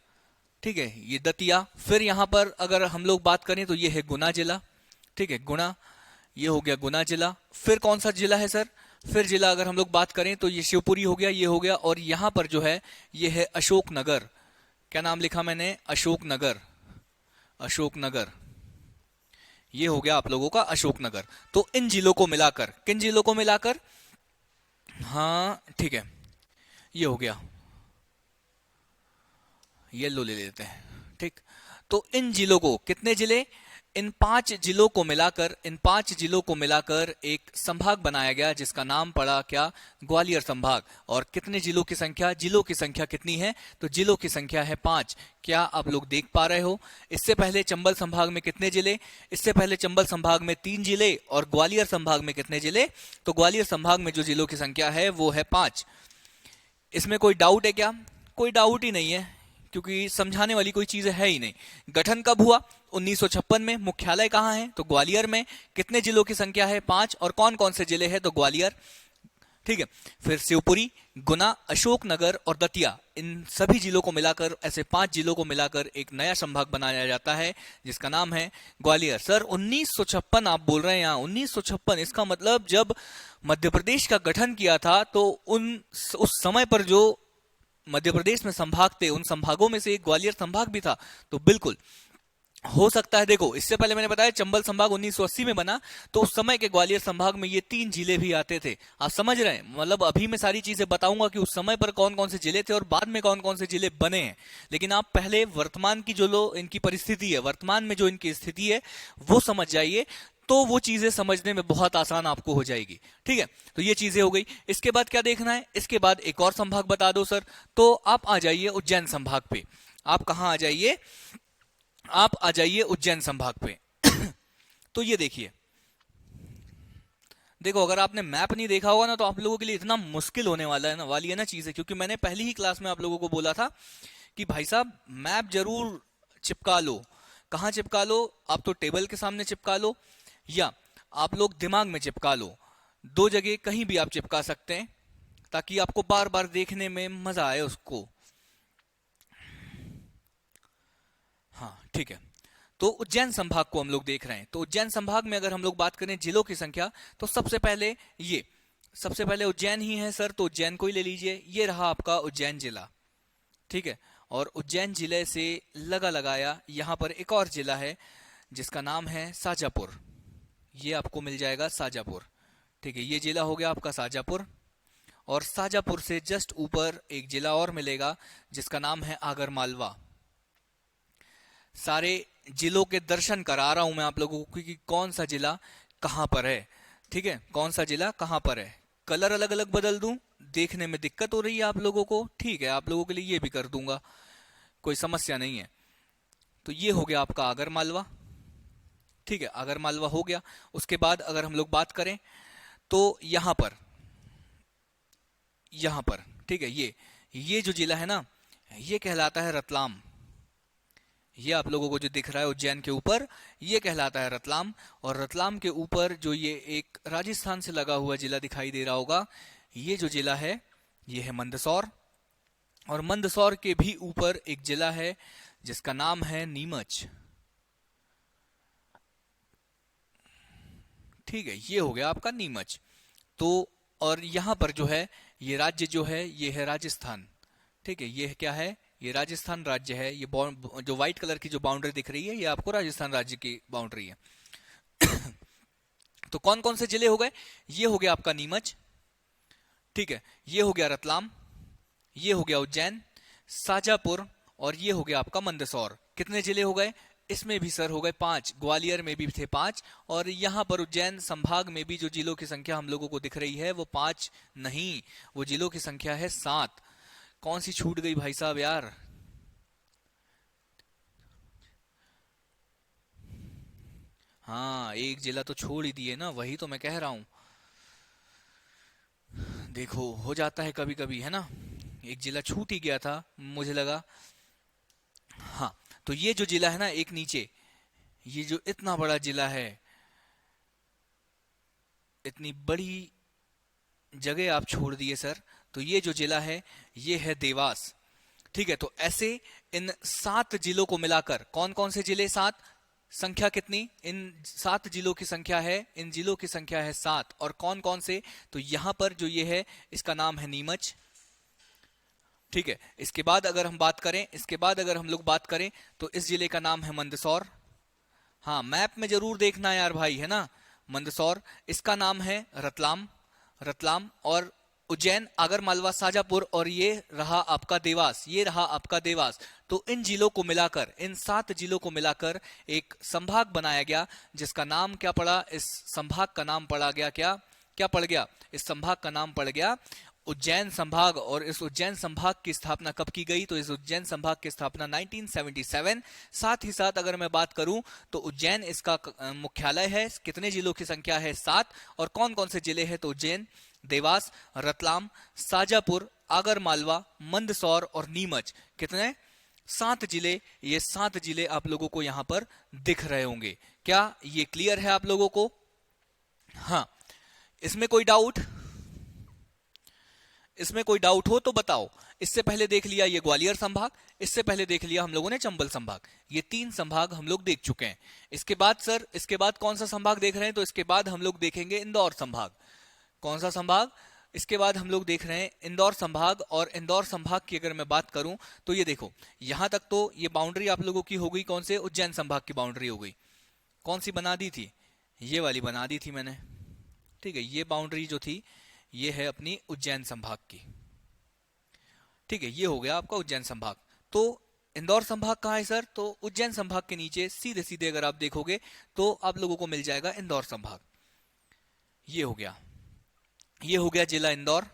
Speaker 1: ठीक है, ये दतिया। फिर यहां पर अगर हम लोग बात करें तो ये है गुना जिला। ठीक है, गुना, ये हो गया गुना जिला। फिर कौन सा जिला है सर? फिर जिला अगर हम लोग बात करें तो ये शिवपुरी हो गया, ये हो गया। और यहां पर जो है ये है अशोकनगर। क्या नाम लिखा मैंने? अशोकनगर। अशोकनगर, ये हो गया आप लोगों का अशोकनगर। तो इन जिलों को मिलाकर, किन जिलों को मिलाकर? हाँ ठीक है, ये हो गया, येलो ले लेते हैं। ठीक, तो इन जिलों को, कितने जिले? इन 5 जिलों को मिलाकर, इन 5 जिलों को मिलाकर एक संभाग बनाया गया जिसका नाम पड़ा क्या? ग्वालियर संभाग। और कितने जिलों की संख्या? जिलों की संख्या कितनी है? तो जिलों की संख्या है 5। क्या आप लोग देख पा रहे हो? इससे पहले चंबल संभाग में कितने जिले? इससे पहले चंबल संभाग में 3 जिले। और ग्वालियर संभाग में कितने जिले? तो ग्वालियर संभाग में जो जिलों की संख्या है वो है 5। इसमें कोई डाउट है क्या? कोई डाउट ही नहीं है, क्योंकि समझाने वाली कोई चीज है ही नहीं। गठन कब हुआ? 1956 में। मुख्यालय कहां है? तो ग्वालियर में। कितने जिलों की संख्या है? 5। और कौन कौन से जिले हैं? तो ग्वालियर। ठीक है, फिर शिवपुरी, गुना, अशोकनगर और दतिया, इन सभी जिलों को मिलाकर, ऐसे 5 जिलों को मिलाकर एक नया संभाग बनाया जाता है जिसका नाम है ग्वालियर। सर 1956 आप बोल रहे हैं यहाँ, 1956, इसका मतलब जब मध्य प्रदेश का गठन किया था तो उस समय पर जो मध्य प्रदेश में संभाग थे, उन संभागों में से एक ग्वालियर संभाग भी था। तो बिल्कुल हो सकता है। देखो, इससे पहले मैंने बताया चंबल संभाग 1980 में बना, तो उस समय के ग्वालियर संभाग में ये 3 जिले भी आते थे। आप समझ रहे हैं? मतलब अभी मैं सारी चीजें बताऊंगा कि उस समय पर कौन कौन से जिले थे और बाद में कौन कौन से जिले बने हैं। लेकिन आप पहले वर्तमान की जो इनकी परिस्थिति है, वर्तमान में जो इनकी स्थिति है वो समझ जाइए, तो वो चीजें समझने में बहुत आसान आपको हो जाएगी। ठीक है, तो ये चीजें हो गई। इसके बाद क्या देखना है? इसके बाद एक और संभाग बता दो सर। तो आप आ जाइए उज्जैन संभाग पे। आप कहां आ जाइए? आप आ जाइए उज्जैन संभाग पे। तो ये देखिए, देखो अगर आपने मैप नहीं देखा होगा ना, तो आप लोगों के लिए इतना मुश्किल होने वाली है ना चीजें, क्योंकि मैंने पहली ही क्लास में आप लोगों को बोला था कि भाई साहब मैप जरूर चिपका लो। कहां चिपका लो? आप तो टेबल के सामने चिपका लो, या आप लोग दिमाग में चिपका लो। 2 जगह कहीं भी आप चिपका सकते हैं, ताकि आपको बार बार देखने में मजा आए उसको। हाँ ठीक है, तो उज्जैन संभाग को हम लोग देख रहे हैं। तो उज्जैन संभाग में अगर हम लोग बात करें जिलों की संख्या, तो सबसे पहले उज्जैन ही है सर, तो उज्जैन को ही ले लीजिए। ये रहा आपका उज्जैन जिला। ठीक है, और उज्जैन जिले से लगा लगाया यहां पर एक और जिला है जिसका नाम है शाजापुर। ये आपको मिल जाएगा शाजापुर। ठीक है, ये जिला हो गया आपका शाजापुर। और शाजापुर से जस्ट ऊपर एक जिला और मिलेगा जिसका नाम है आगरमालवा। सारे जिलों के दर्शन करा रहा हूं मैं आप लोगों को कि कौन सा जिला कहां पर है। ठीक है, कौन सा जिला कहां पर है। कलर अलग अलग बदल दूं, देखने में दिक्कत हो रही है आप लोगों को, ठीक है, आप लोगों के लिए ये भी कर दूंगा, कोई समस्या नहीं है। तो ये हो गया आपका आगर मालवा, ठीक है, आगर मालवा हो गया। उसके बाद अगर हम लोग बात करें तो यहां पर ठीक है, ये जो जिला है ना, ये कहलाता है रतलाम। ये आप लोगों को जो दिख रहा है उज्जैन के ऊपर, ये कहलाता है रतलाम। और रतलाम के ऊपर जो ये एक राजस्थान से लगा हुआ जिला दिखाई दे रहा होगा, ये जो जिला है ये है मंदसौर। और मंदसौर के भी ऊपर एक जिला है जिसका नाम है नीमच, ठीक है, ये हो गया आपका नीमच। तो और यहां पर जो है ये राज्य जो है ये है राजस्थान, ठीक है, ये क्या है, ये राजस्थान राज्य है। ये जो व्हाइट कलर की जो बाउंड्री दिख रही है ये आपको राजस्थान राज्य की बाउंड्री है। तो कौन कौन से जिले हो गए, ये हो गया आपका नीमच, ठीक है, ये हो गया रतलाम, ये हो गया उज्जैन, शाजापुर, और ये हो गया आपका मंदसौर। कितने जिले हो गए, इसमें भी सर हो गए 5, ग्वालियर में भी थे 5, और यहां पर उज्जैन संभाग में भी जो जिलों की संख्या हम लोगों को दिख रही है वो 5 नहीं, वो जिलों की संख्या है 7। कौन सी छूट गई भाई साहब यार, हाँ एक जिला तो छोड़ ही दिए ना, वही तो मैं कह रहा हूं। देखो हो जाता है कभी कभी, है ना, एक जिला छूट ही गया था मुझे लगा। हाँ, तो ये जो जिला है ना एक नीचे, ये जो इतना बड़ा जिला है, इतनी बड़ी जगह आप छोड़ दिए सर। तो ये जो जिला है ये है देवास, ठीक है। तो ऐसे इन 7 जिलों को मिलाकर, कौन कौन से जिले 7, संख्या कितनी, इन 7 जिलों की संख्या है, इन जिलों की संख्या है 7। और कौन कौन से, तो यहां पर जो ये है इसका नाम है नीमच, ठीक है। इसके बाद अगर हम बात करें, इसके बाद अगर हम लोग बात करें तो इस जिले का नाम है मंदसौर। हाँ मैप में जरूर देखना यार भाई, है ना, मंदसौर। इसका नाम है रतलाम, रतलाम। और उज्जैन, आगर मालवा, शाजापुर, और ये रहा आपका देवास, ये रहा आपका देवास। तो इन जिलों को मिलाकर, इन 7 जिलों को मिलाकर एक संभाग बनाया गया, जिसका नाम क्या पड़ा, इस संभाग का नाम पड़ा गया, क्या क्या पड़ गया, इस संभाग का नाम पड़ गया उज्जैन संभाग। और इस उज्जैन संभाग की स्थापना कब की गई, तो इस उज्जैन संभाग की स्थापना 1977। साथ ही साथ अगर मैं बात करूं तो उज्जैन इसका मुख्यालय है। कितने जिलों की संख्या है, 7। और कौन कौन से जिले हैं, तो उज्जैन, देवास, रतलाम, शाजापुर, आगर मालवा, मंदसौर और नीमच। कितने, 7 जिले। ये 7 जिले आप लोगों को यहां पर दिख रहे होंगे। क्या ये क्लियर है आप लोगों को, हाँ, इसमें कोई डाउट, इसमें कोई डाउट हो तो बताओ। इससे पहले देख लिया ये ग्वालियर संभाग, इससे पहले देख लिया हम लोगों ने चंबल संभाग, ये 3 संभाग हम लोग देख चुके हैं। इसके बाद सर, इसके बाद कौन सा संभाग देख रहे हैं, तो इसके बाद हम लोग देखेंगे इंदौर संभाग। कौन सा संभाग, इसके बाद हम लोग देख रहे हैं इंदौर संभाग। और इंदौर संभाग की अगर मैं बात करूं तो ये देखो, यहां तक तो ये बाउंड्री आप लोगों की हो गई, कौन से, उज्जैन संभाग की बाउंड्री हो गई। कौन सी बना दी थी, ये वाली बना दी थी मैंने, ठीक है। ये बाउंड्री जो थी ये है अपनी उज्जैन संभाग की, ठीक है, ये हो गया आपका उज्जैन संभाग। तो इंदौर संभाग कहाँ है सर, तो उज्जैन संभाग के नीचे सीधे सीधे अगर आप देखोगे तो आप लोगों को मिल जाएगा इंदौर संभाग। ये हो गया, ये हो गया जिला इंदौर।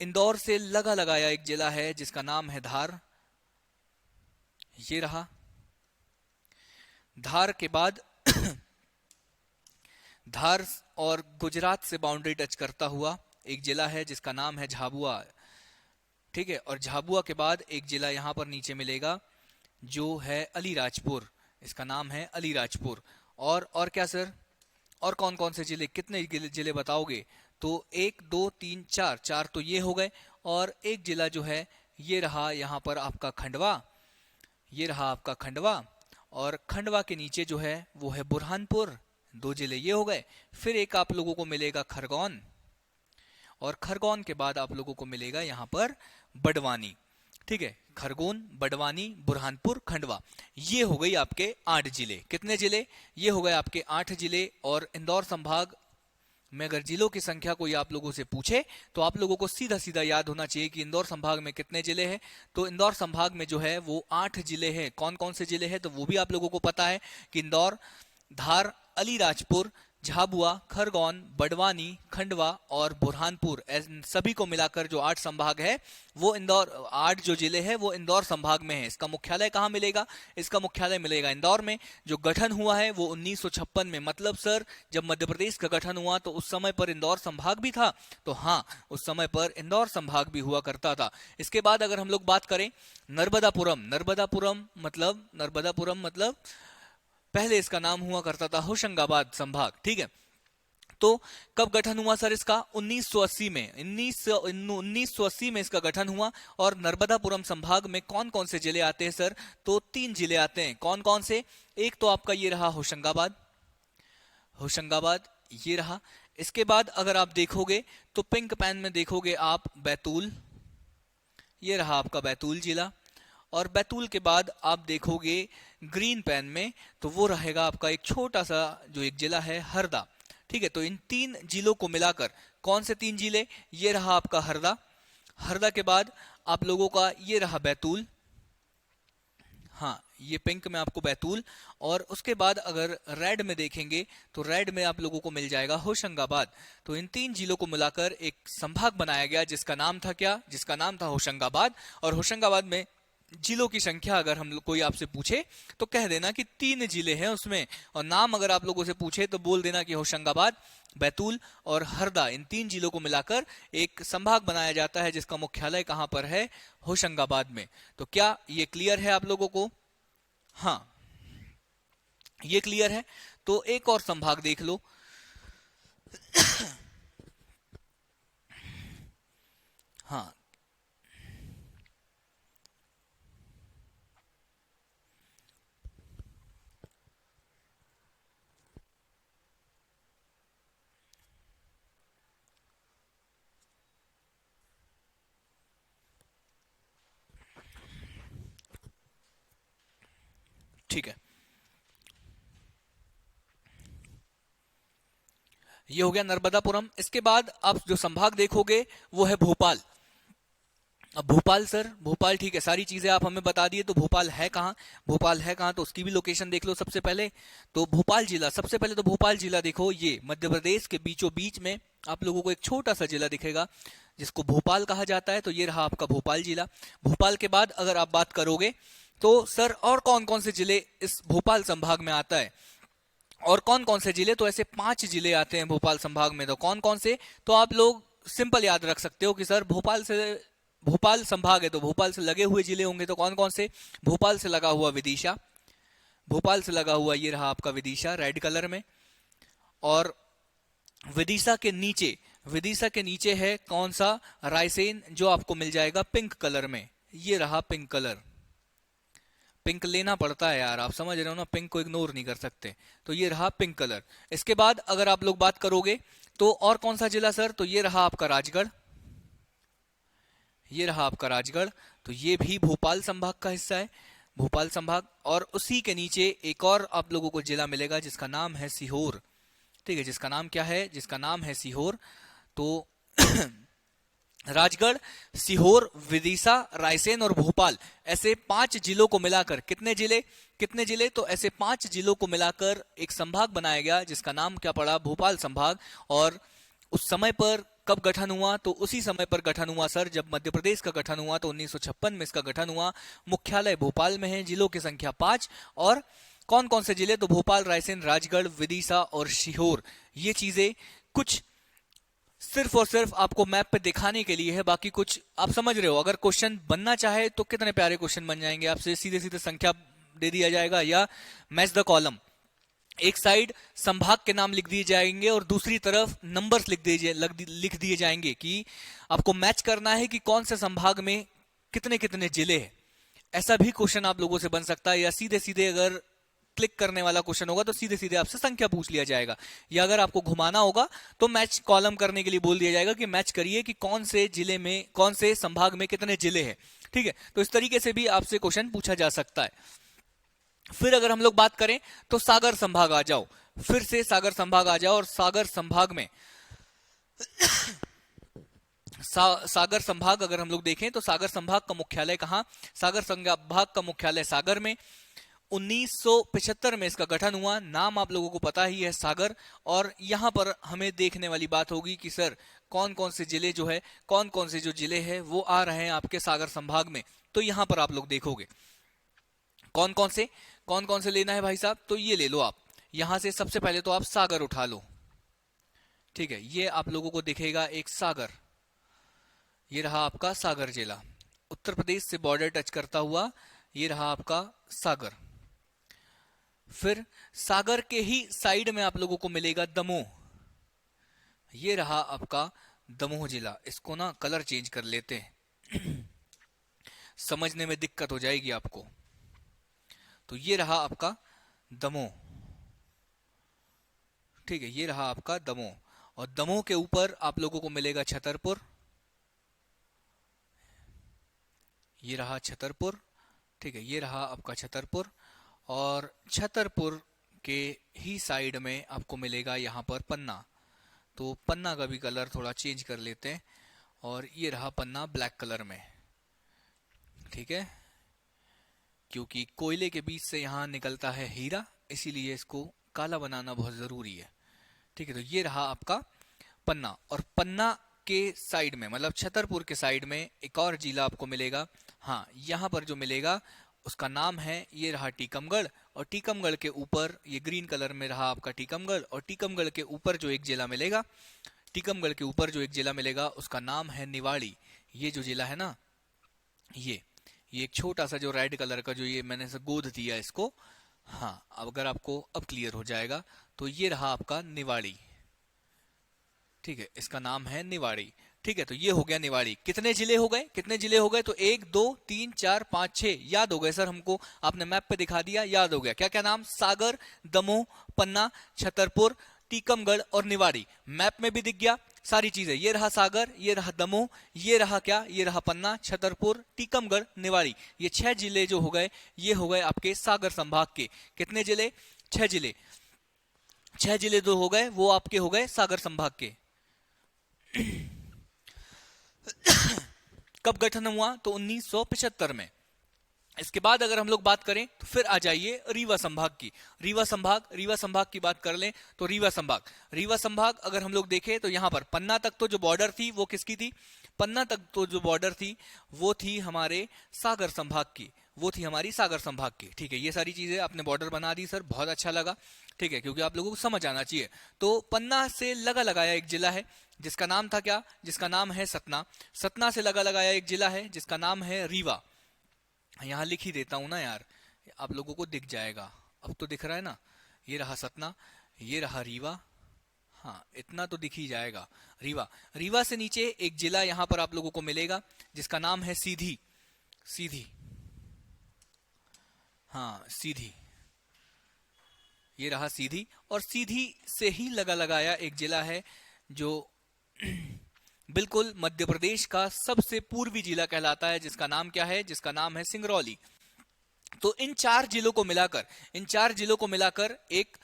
Speaker 1: इंदौर से लगा लगाया एक जिला है जिसका नाम है धार, ये रहा धार। के बाद धार और गुजरात से बाउंड्री टच करता हुआ एक जिला है जिसका नाम है झाबुआ, ठीक है। और झाबुआ के बाद एक जिला यहां पर नीचे मिलेगा जो है अलीराजपुर, इसका नाम है अलीराजपुर। और क्या सर, और कौन कौन से जिले, कितने जिले बताओगे, तो 1 2 3 4, 4 तो ये हो गए। और एक जिला जो है ये रहा यहां पर आपका खंडवा, ये रहा आपका खंडवा। और खंडवा के नीचे जो है वो है बुरहानपुर, 2 जिले ये हो गए। फिर एक आप लोगों को मिलेगा खरगोन, और खरगोन के बाद आप लोगों को मिलेगा यहां पर बड़वानी, ठीक है। खरगोन, बड़वानी, बुरहानपुर, खंडवा, ये हो गई आपके 8 जिले। कितने जिले, ये हो गए आपके 8 जिले। और इंदौर संभाग में अगर जिलों की संख्या कोई आप लोगों से पूछे तो आप लोगों को सीधा सीधा याद होना चाहिए कि इंदौर संभाग में कितने जिले हैं। तो इंदौर संभाग में जो है वो 8 जिले हैं। कौन कौन से जिले हैं, तो वो भी आप लोगों को पता है कि इंदौर, धार, अलीराजपुर, झाबुआ, खरगोन, बड़वानी, खंडवा और बुरहानपुर, इन सभी को मिलाकर जो 8 संभाग है वो इंदौर, 8 जो जिले हैं वो इंदौर संभाग में है। इसका मुख्यालय कहाँ मिलेगा? इसका मुख्यालय मिलेगा इंदौर में। जो गठन हुआ है वो 1956 में, मतलब सर जब मध्य प्रदेश का गठन हुआ तो उस समय पर इंदौर संभाग भी था। तो हाँ, उस समय पर इंदौर संभाग भी हुआ करता था। इसके बाद अगर हम लोग बात करें नर्मदापुरम, नर्मदापुरम मतलब पहले इसका नाम हुआ करता था होशंगाबाद संभाग। ठीक है, तो कब गठन हुआ सर इसका? 1980 में, 1980 में इसका गठन हुआ। और नर्मदापुरम संभाग में कौन कौन से जिले आते हैं सर? तो 3 जिले आते हैं। कौन कौन से? एक तो आपका ये रहा होशंगाबाद, ये रहा। इसके बाद अगर आप देखोगे तो पिंक पेन में देखोगे आप बैतूल, ये रहा आपका बैतूल जिला। और बैतूल के बाद आप देखोगे ग्रीन पेन में तो वो रहेगा आपका एक छोटा सा जो एक जिला है हरदा। ठीक है, तो इन 3 जिलों को मिलाकर कौन से 3 जिले? ये रहा आपका हरदा, हरदा के बाद आप लोगों का ये रहा बैतूल, हाँ ये पिंक में आपको बैतूल। और उसके बाद अगर रेड में देखेंगे तो रेड में आप लोगों को मिल जाएगा होशंगाबाद। तो इन 3 जिलों को मिलाकर एक संभाग बनाया गया जिसका नाम था क्या? जिसका नाम था होशंगाबाद। और होशंगाबाद में जिलों की संख्या अगर हम लोग कोई आपसे पूछे तो कह देना कि 3 जिले हैं उसमें, और नाम अगर आप लोगों से पूछे तो बोल देना कि होशंगाबाद, बैतूल और हरदा, इन 3 जिलों को मिलाकर एक संभाग बनाया जाता है जिसका मुख्यालय कहां पर है? होशंगाबाद में। तो क्या ये क्लियर है आप लोगों को? हाँ, ये क्लियर है। तो एक और संभाग देख लो हाँ, ठीक है, ये हो गया नर्मदापुरम। इसके बाद आप जो संभाग देखोगे वो है भोपाल। अब भोपाल सर, भोपाल ठीक है, सारी चीजें आप हमें बता दिए, तो भोपाल है कहाँ? भोपाल है कहाँ तो उसकी भी लोकेशन देख लो सबसे पहले। तो भोपाल जिला, सबसे पहले तो भोपाल जिला देखो, ये मध्य प्रदेश के बीचों बीच में आप लोगों को एक छोटा सा जिला दिखेगा जिसको भोपाल कहा जाता है। तो ये रहा आपका भोपाल जिला। भोपाल के बाद अगर आप बात करोगे तो सर और कौन कौन से जिले इस भोपाल संभाग में आता है? और कौन कौन से जिले? तो ऐसे 5 जिले आते हैं भोपाल संभाग में। तो कौन कौन से? तो आप लोग सिंपल याद रख सकते हो कि सर भोपाल संभाग है तो भोपाल से लगे हुए जिले होंगे। तो कौन कौन से? भोपाल से लगा हुआ विदिशा, भोपाल से लगा हुआ ये रहा आपका विदिशा रेड कलर में। और विदिशा के नीचे है कौन सा? रायसेन, जो आपको मिल जाएगा पिंक कलर में, ये रहा पिंक कलर। पिंक लेना पड़ता है यार, आप समझ रहे हो ना, पिंक को इग्नोर नहीं कर सकते। तो ये रहा पिंक कलर। इसके बाद अगर आप लोग बात करोगे तो और कौन सा जिला सर? तो ये रहा आपका राजगढ़, ये रहा आपका राजगढ़। तो ये भी भोपाल संभाग का हिस्सा है, भोपाल संभाग। और उसी के नीचे एक और आप लोगों को जिला मिलेगा जिसका नाम है सीहोर। ठीक है, जिसका नाम क्या है? जिसका नाम है सीहोर। तो राजगढ़, सीहोर, विदिशा, रायसेन और भोपाल, ऐसे 5 जिलों को मिलाकर कितने जिले? तो ऐसे 5 जिलों को मिलाकर एक संभाग बनाया गया जिसका नाम क्या पड़ा? भोपाल संभाग। और उस समय पर कब गठन हुआ? तो उसी समय पर गठन हुआ सर जब मध्य प्रदेश का गठन हुआ, तो 1956 में इसका गठन हुआ। मुख्यालय भोपाल में है, जिलों की संख्या 5। और कौन कौन से जिले? तो भोपाल, रायसेन, राजगढ़, विदिशा और सीहोर। ये चीजें कुछ सिर्फ और सिर्फ आपको मैप पे दिखाने के लिए है, बाकी कुछ आप समझ रहे हो। अगर क्वेश्चन बनना चाहे तो कितने प्यारे क्वेश्चन बन जाएंगे आपसे, सीधे सीधे संख्या दे दिया जाएगा या मैच द कॉलम। एक साइड संभाग के नाम लिख दिए जाएंगे और दूसरी तरफ नंबर्स लिख दिए जाएंगे कि आपको मैच करना है कि कौन से संभाग में कितने कितने जिले हैं। ऐसा भी क्वेश्चन आप लोगों से बन सकता है, या सीधे सीधे अगर क्लिक करने वाला क्वेश्चन होगा तो सीधे सीधे आपसे संख्या पूछ लिया जाएगा, या अगर आपको घुमाना होगा तो मैच कॉलम करने के लिए बोल दिया जाएगा कि मैच करिए कि कौन से जिले में, कौन से संभाग में कितने जिले हैं। ठीक है, तो इस तरीके से भी आपसे क्वेश्चन पूछा जा सकता है। फिर अगर हम लोग बात करें तो सागर संभाग आ जाओ, फिर से सागर संभाग आ जाओ। और सागर संभाग में सागर संभाग अगर हम लोग देखें तो सागर संभाग का मुख्यालय कहां? सागर संभाग का मुख्यालय सागर में। 1975 में इसका गठन हुआ। नाम आप लोगों को पता ही है, सागर। और यहां पर हमें देखने वाली बात होगी कि सर कौन कौन से जिले जो है, कौन कौन से जो जिले हैं वो आ रहे हैं आपके सागर संभाग में। तो यहां पर आप लोग देखोगे कौन कौन से लेना है भाई साहब। तो ये ले लो आप, यहां से सबसे पहले तो आप सागर उठा लो। ठीक है, ये आप लोगों को दिखेगा एक सागर। ये रहा आपका सागर जिला, उत्तर प्रदेश से बॉर्डर टच करता हुआ। ये रहा आपका सागर। फिर सागर के ही साइड में आप लोगों को मिलेगा दमोह। ये रहा आपका दमोह जिला। इसको ना कलर चेंज कर लेते हैं समझने में दिक्कत हो जाएगी आपको। तो ये रहा आपका दमोह। ठीक है, ये रहा आपका दमोह। और दमोह के ऊपर आप लोगों को मिलेगा छतरपुर। ये रहा छतरपुर। ठीक है, ये रहा आपका छतरपुर। और छतरपुर के ही साइड में आपको मिलेगा यहाँ पर पन्ना। तो पन्ना का भी कलर थोड़ा चेंज कर लेते हैं। और ये रहा पन्ना ब्लैक कलर में। ठीक है, क्योंकि कोयले के बीच से यहाँ निकलता है हीरा, इसीलिए इसको काला बनाना बहुत जरूरी है। ठीक है, तो ये रहा आपका पन्ना। और पन्ना के साइड में, मतलब छतरपुर के साइड में एक और जिला आपको मिलेगा। हाँ, यहाँ पर जो मिलेगा उसका नाम है, ये रहा टीकमगढ़। और टीकमगढ़ के ऊपर ये ग्रीन कलर में रहा आपका टीकमगढ़। और टीकमगढ़ के ऊपर जो एक जिला मिलेगा, टीकमगढ़ के ऊपर जो एक जिला मिलेगा उसका नाम है निवाड़ी। ये जो जिला है ना, ये एक छोटा सा जो रेड कलर का जो ये मैंने से गोद दिया इसको, हाँ अगर आपको अब क्लियर हो जाएगा। तो ये रहा आपका निवाड़ी। ठीक है, इसका नाम है निवाड़ी। ठीक है, तो ये हो गया निवाड़ी। कितने जिले हो गए, कितने जिले हो गए? तो 1 2 3 4 5 6 याद हो गए सर हमको। आपने मैप पे दिखा दिया, याद हो गया। क्या क्या नाम? सागर, दमोह, पन्ना, छतरपुर, टीकमगढ़ और निवाड़ी। मैप में भी दिख गया सारी चीजें। ये रहा सागर, ये रहा दमोह, ये रहा क्या, ये रहा पन्ना, छतरपुर, टीकमगढ़, निवाड़ी। ये 6 जिले जो हो गए, ये हो गए आपके सागर संभाग के। कितने जिले? 6 जिले। 6 जिले जो हो गए वो आपके हो गए सागर संभाग के। कब गठन हुआ? तो 1975 में। इसके बाद अगर हम लोग बात करें तो फिर आ जाइए रीवा संभाग की। रीवा संभाग की बात कर लें तो रीवा संभाग अगर हम लोग देखें तो यहां पर पन्ना तक तो जो बॉर्डर थी वो किसकी थी? पन्ना तक तो जो बॉर्डर थी वो थी हमारे सागर संभाग की, वो थी हमारी सागर संभाग की। ठीक है, ये सारी चीजें आपने बॉर्डर बना दी सर, बहुत अच्छा लगा। ठीक है, क्योंकि आप लोगों को समझ आना चाहिए। तो पन्ना से लगा लगाया एक जिला है जिसका नाम था क्या? जिसका नाम है सतना। सतना से लगा लगाया एक जिला है जिसका नाम है रीवा। यहां लिख ही देता हूं ना यार, आप लोगों को दिख जाएगा। अब तो दिख रहा है ना, ये रहा सतना, ये रहा रीवा। हाँ, इतना तो दिख ही जाएगा। रीवा से नीचे एक जिला यहां पर आप लोगों को मिलेगा जिसका नाम है सीधी। हाँ, सीधी। ये रहा सीधी। और सीधी से ही लगा लगाया एक जिला है जो बिल्कुल मध्य प्रदेश का सबसे पूर्वी जिला कहलाता है, जिसका नाम क्या है? जिसका नाम है सिंगरौली। तो इन 4 जिलों को मिलाकर एक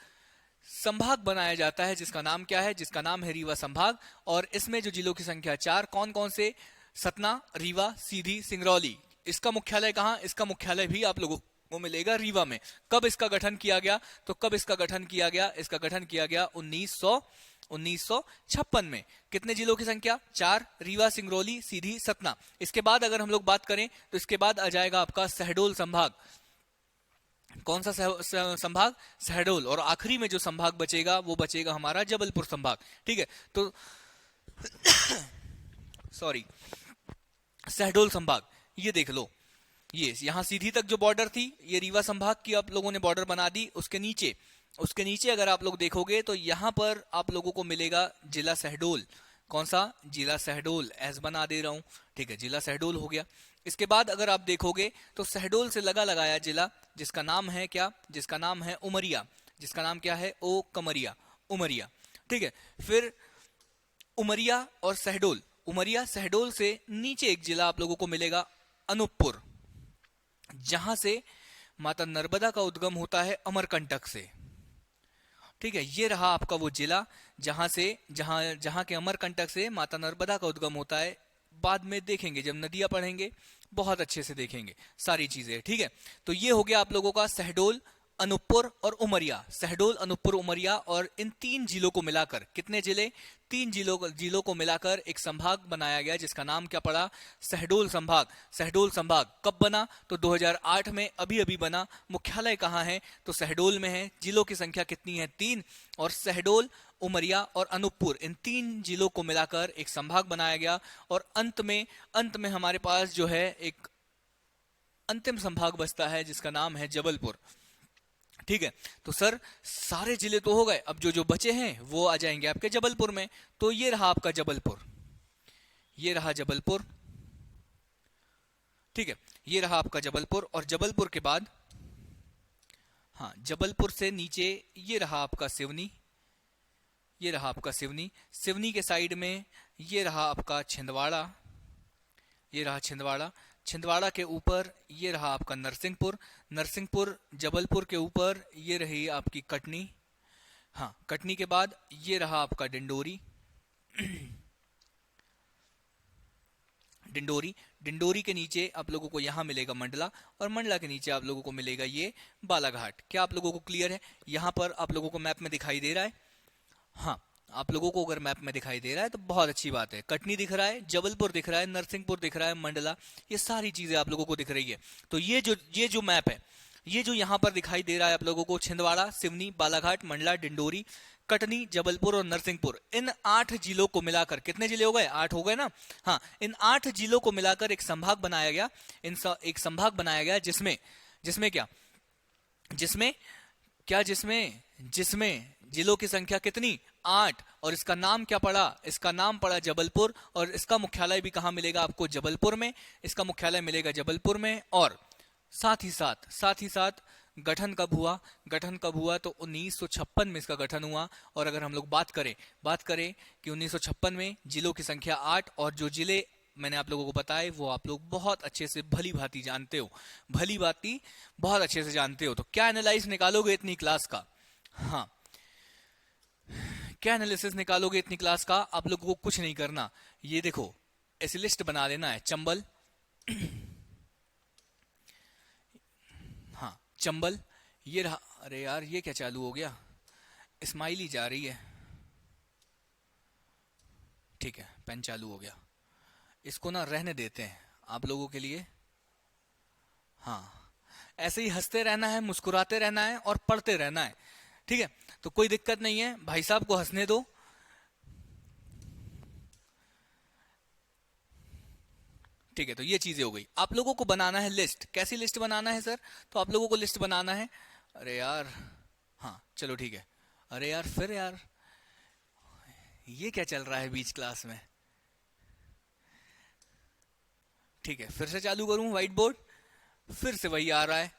Speaker 1: संभाग बनाया जाता है जिसका नाम क्या है? जिसका नाम है रीवा संभाग। और इसमें जो जिलों की संख्या 4, कौन कौन से? सतना, रीवा, सीधी, सिंगरौली। इसका मुख्यालय कहां? इसका मुख्यालय भी आप लोगों को मिलेगा रीवा में। कब इसका गठन किया गया? तो कब इसका गठन किया गया? इसका गठन किया गया 1956 में। कितने जिलों की संख्या? 4, रीवा, सिंगरौली, सीधी, सतना। इसके बाद अगर हम लोग बात करें तो इसके बाद आ जाएगा आपका शहडोल संभाग। कौन सा संभाग? शहडोल। और आखिरी में जो संभाग बचेगा वो बचेगा हमारा जबलपुर संभाग। ठीक है, तो सॉरी, शहडोल संभाग ये देख लो। ये यहां सीधी तक जो बॉर्डर थी ये रीवा संभाग की आप लोगों ने बॉर्डर बना दी। उसके नीचे अगर आप लोग देखोगे तो यहां पर आप लोगों को मिलेगा जिला शहडोल। कौन सा? जिला शहडोल। एस बना दे रहा हूं। ठीक है, जिला शहडोल हो गया। इसके बाद अगर आप देखोगे तो शहडोल से लगा लगाया जिला जिसका नाम है क्या? जिसका नाम है उमरिया। जिसका नाम क्या है? ओ कमरिया, उमरिया। ठीक है, फिर उमरिया और शहडोल से नीचे एक जिला आप लोगों को मिलेगा अनूपपुर, जहां से माता नर्मदा का उद्गम होता है अमरकंटक से। ठीक है, ये रहा आपका वो जिला जहां के अमरकंटक से माता नर्मदा का उद्गम होता है। बाद में देखेंगे जब नदियां पढ़ेंगे, बहुत अच्छे से देखेंगे सारी चीजें, ठीक है। तो ये हो गया आप लोगों का शहडोल, अनूपपुर और उमरिया। शहडोल, अनूपपुर, उमरिया, और इन 3 जिलों को मिलाकर, कितने जिले, 3 जिलों को मिलाकर एक संभाग बनाया गया जिसका नाम क्या पड़ा, शहडोल संभाग। शहडोल संभाग कब बना, तो 2008 में अभी अभी बना। मुख्यालय कहाँ है, तो शहडोल में है। जिलों की संख्या कितनी है, 3, और शहडोल, उमरिया और अनूपपुर, इन 3 जिलों को मिलाकर एक संभाग बनाया गया। और अंत में हमारे पास जो है एक अंतिम संभाग बचता है जिसका नाम है जबलपुर, ठीक है। तो सर सारे जिले तो हो गए, अब जो जो बचे हैं वो आ जाएंगे आपके जबलपुर में। तो ये रहा आपका जबलपुर, ये रहा जबलपुर, ठीक है, ये रहा आपका जबलपुर। और जबलपुर के बाद, हाँ, जबलपुर से नीचे ये रहा आपका सिवनी, ये रहा आपका सिवनी। सिवनी के साइड में ये रहा आपका छिंदवाड़ा, ये रहा छिंदवाड़ा। छिंदवाड़ा के ऊपर ये रहा आपका नरसिंहपुर। नरसिंहपुर, जबलपुर के ऊपर ये रही आपकी कटनी, हाँ, कटनी के बाद ये रहा आपका डिंडोरी। डिंडोरी के नीचे आप लोगों को यहां मिलेगा मंडला, और मंडला के नीचे आप लोगों को मिलेगा ये बालाघाट। क्या आप लोगों को क्लियर है? यहां पर आप लोगों को मैप में दिखाई दे रहा है? हाँ, आप लोगों को अगर मैप में दिखाई दे रहा है तो बहुत अच्छी बात है। कटनी दिख रहा है, जबलपुर दिख रहा है, नरसिंहपुर दिख रहा है, मंडला, ये सारी चीजें आप लोगों को दिख रही है। तो ये जो मैप है, ये जो यहाँ पर दिखाई दे रहा है आप लोगों को, छिंदवाड़ा, सिवनी, बालाघाट, मंडला, डिंडोरी, कटनी, जबलपुर और नरसिंहपुर, इन 8 जिलों को मिलाकर, कितने जिले हो गए? 8 हो गए ना। हाँ, इन 8 जिलों को मिलाकर एक संभाग बनाया गया। एक संभाग बनाया गया जिसमें जिलों की संख्या कितनी? 8। और इसका नाम क्या पड़ा? इसका नाम पड़ा जबलपुर। और इसका मुख्यालय भी कहाँ मिलेगा आपको? जबलपुर में। इसका मुख्यालय मिलेगा जबलपुर में। और साथ ही साथ गठन कब हुआ? तो 1956 में इसका गठन हुआ। और अगर हम लोग बात करें कि 1956 में जिलों की संख्या 8, और जो जिले मैंने आप लोगों को बताए वो आप लोग बहुत अच्छे से भली भांति जानते हो, बहुत अच्छे से जानते हो। तो क्या एनालाइज निकालोगे इतनी क्लास का? हाँ, क्या एनालिसिस निकालोगे इतनी क्लास का? आप लोगों को कुछ नहीं करना, ये देखो ऐसी लिस्ट बना लेना है। चंबल, हाँ, चंबल, ये रहा। अरे यार, ये क्या चालू हो गया? स्माइली जा रही है, ठीक है, पेन चालू हो गया। इसको ना रहने देते हैं आप लोगों के लिए। हाँ, ऐसे ही हंसते रहना है, मुस्कुराते रहना है और पढ़ते रहना है, ठीक है। तो कोई दिक्कत नहीं है, भाई साहब को हंसने दो। ठीक है, तो ये चीजें हो गई। आप लोगों को बनाना है लिस्ट। कैसी लिस्ट बनाना है सर? तो आप लोगों को लिस्ट बनाना है, अरे यार, हाँ चलो ठीक है। अरे यार, फिर यार ये क्या चल रहा है बीच क्लास में? ठीक है, फिर से चालू करूं व्हाइट बोर्ड? फिर से वही आ रहा है,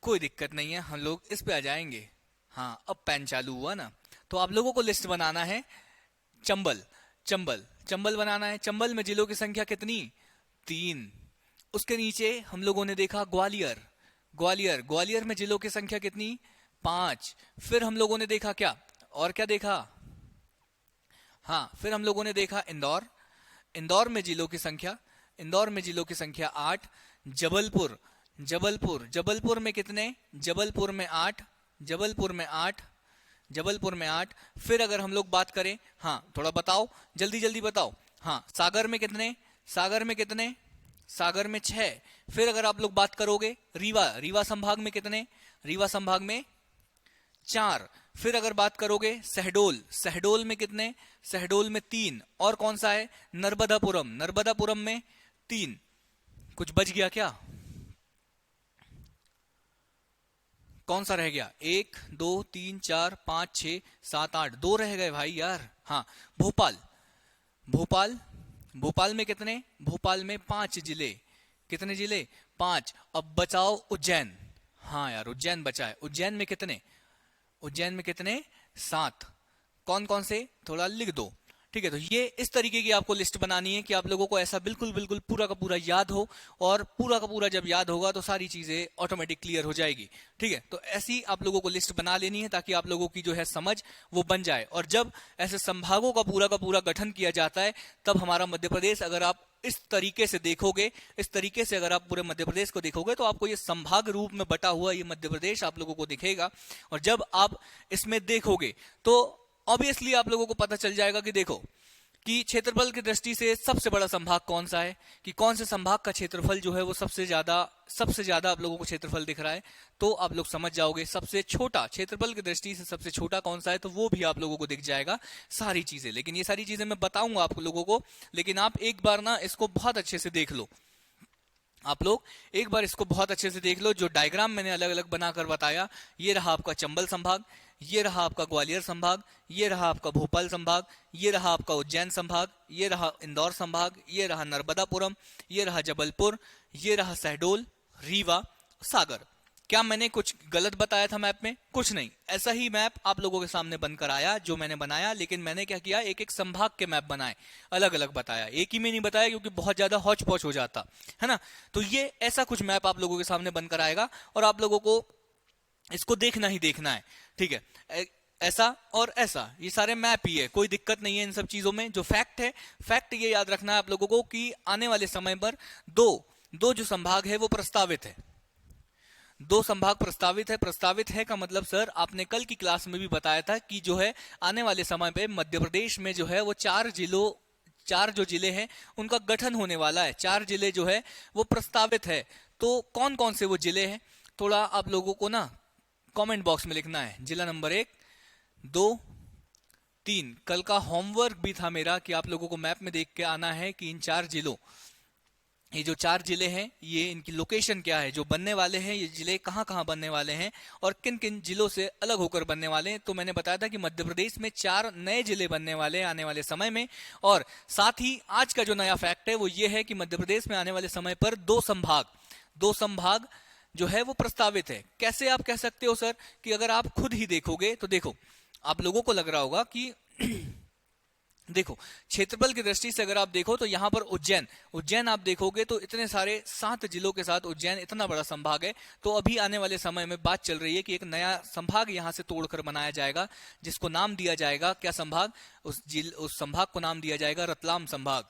Speaker 1: कोई दिक्कत नहीं है, हम लोग इस पे आ जाएंगे। हाँ, अब पेन चालू हुआ ना। तो आप लोगों को लिस्ट बनाना है चंबल बनाना है। चंबल में जिलों की संख्या कितनी? 3। उसके नीचे हम लोगों ने देखा ग्वालियर में जिलों की संख्या कितनी? 5। फिर हम लोगों ने देखा क्या, और क्या देखा? हाँ, फिर हम लोगों ने देखा इंदौर में जिलों की संख्या 8। जबलपुर में कितने? जबलपुर में 8। फिर अगर हम लोग बात करें, हाँ थोड़ा बताओ, जल्दी बताओ। हाँ, सागर में कितने? सागर में 6। फिर अगर आप लोग बात करोगे रीवा संभाग में कितने? रीवा संभाग में 4। फिर अगर बात करोगे शहडोल में कितने? शहडोल में 3। और कौन सा है? नर्मदापुरम में 3। कुछ बच गया क्या? कौन सा रह गया? 1 2 3 4 5 6 7 8, 2 रह गए भाई यार। हाँ, भोपाल में कितने? भोपाल में 5 जिले। कितने जिले? 5। अब बचाओ उज्जैन। हाँ यार, उज्जैन बचा है। उज्जैन में कितने? 7। कौन कौन से? थोड़ा लिख दो, ठीक है। तो ये इस तरीके की आपको लिस्ट बनानी है कि आप लोगों को ऐसा बिल्कुल पूरा का पूरा याद हो, और पूरा का पूरा जब याद होगा तो सारी चीजें ऑटोमेटिक क्लियर हो जाएगी, ठीक है। तो ऐसी आप लोगों को लिस्ट बना लेनी है ताकि आप लोगों की जो है समझ वो बन जाए। और जब ऐसे संभागों का पूरा गठन किया जाता है, तब हमारा मध्य प्रदेश, अगर आप इस तरीके से देखोगे, इस तरीके से अगर आप पूरे मध्य प्रदेश को देखोगे तो आपको ये संभाग रूप में बटा हुआ ये मध्य प्रदेश आप लोगों को दिखेगा। और जब आप इसमें देखोगे तो ऑब्वियसली आप लोगों को पता चल जाएगा कि देखो कि क्षेत्रफल की दृष्टि से सबसे बड़ा संभाग कौन सा है, कि कौन से संभाग का क्षेत्रफल जो है वो सबसे ज्यादा आप लोगों को क्षेत्रफल दिख रहा है। तो आप लोग समझ जाओगे सबसे छोटा क्षेत्रफल की दृष्टि से सबसे छोटा कौन सा है, तो वो भी आप लोगों को दिख जाएगा सारी चीजें। लेकिन ये सारी चीजें मैं बताऊंगा आप लोगों को, लेकिन आप एक बार ना इसको बहुत अच्छे से देख लो। आप लोग एक बार इसको बहुत अच्छे से देख लो। जो डायग्राम मैंने अलग अलग बनाकर बताया, ये रहा आपका चंबल संभाग, ये रहा आपका ग्वालियर संभाग, ये रहा आपका भोपाल संभाग, ये रहा आपका उज्जैन संभाग, ये रहा इंदौर संभाग, ये रहा नर्मदापुरम, ये रहा जबलपुर, ये रहा शहडोल, रीवा, सागर। क्या मैंने कुछ गलत बताया था मैप में? कुछ नहीं, ऐसा ही मैप आप लोगों के सामने बनकर आया जो मैंने बनाया। लेकिन मैंने क्या किया, एक एक संभाग के मैप बनाए, अलग अलग बताया, एक ही में नहीं बताया क्योंकि बहुत ज्यादा हौच पौच हो जाता है ना। तो ये ऐसा कुछ मैप आप लोगों के सामने बनकर आएगा और आप लोगों को इसको देखना ही देखना है, ठीक है। ऐसा और ऐसा, ये सारे मैप ही है, कोई दिक्कत नहीं है इन सब चीजों में। जो फैक्ट है, फैक्ट ये याद रखना है आप लोगों को कि आने वाले समय पर दो जो संभाग है वो प्रस्तावित है, दो संभाग प्रस्तावित है। प्रस्तावित है का मतलब सर आपने कल की क्लास में भी बताया था कि जो है आने वाले समय पे मध्य प्रदेश में जो है वो चार जो जिले हैं उनका गठन होने वाला है। 4 जिले जो है वो प्रस्तावित है। तो कौन कौन से वो जिले हैं, थोड़ा आप लोगों को ना कमेंट बॉक्स में लिखना है। जिला नंबर 1, 2, 3। कल का होमवर्क भी था मेरा कि आप लोगों को मैप में देख के आना है कि इन 4 जिलों, ये जो 4 जिले हैं ये इनकी लोकेशन क्या है, जो बनने वाले हैं ये जिले कहाँ कहाँ बनने वाले हैं और किन किन जिलों से अलग होकर बनने वाले हैं। तो मैंने बताया था कि मध्य प्रदेश में 4 नए जिले बनने वाले हैं आने वाले समय में। और साथ ही आज का जो नया फैक्ट है वो ये है कि मध्य प्रदेश में आने वाले समय पर दो संभाग जो है वो प्रस्तावित है। कैसे आप कह सकते हो सर कि अगर आप खुद ही देखोगे तो देखो आप लोगों को लग रहा होगा कि देखो क्षेत्रफल की दृष्टि से अगर आप देखो तो यहाँ पर उज्जैन आप देखोगे तो इतने सारे 7 जिलों के साथ उज्जैन इतना बड़ा संभाग है। तो अभी आने वाले समय में बात चल रही है कि एक नया संभाग यहाँ से तोड़कर बनाया जाएगा जिसको नाम दिया जाएगा क्या संभाग, उस संभाग को नाम दिया जाएगा रतलाम संभाग।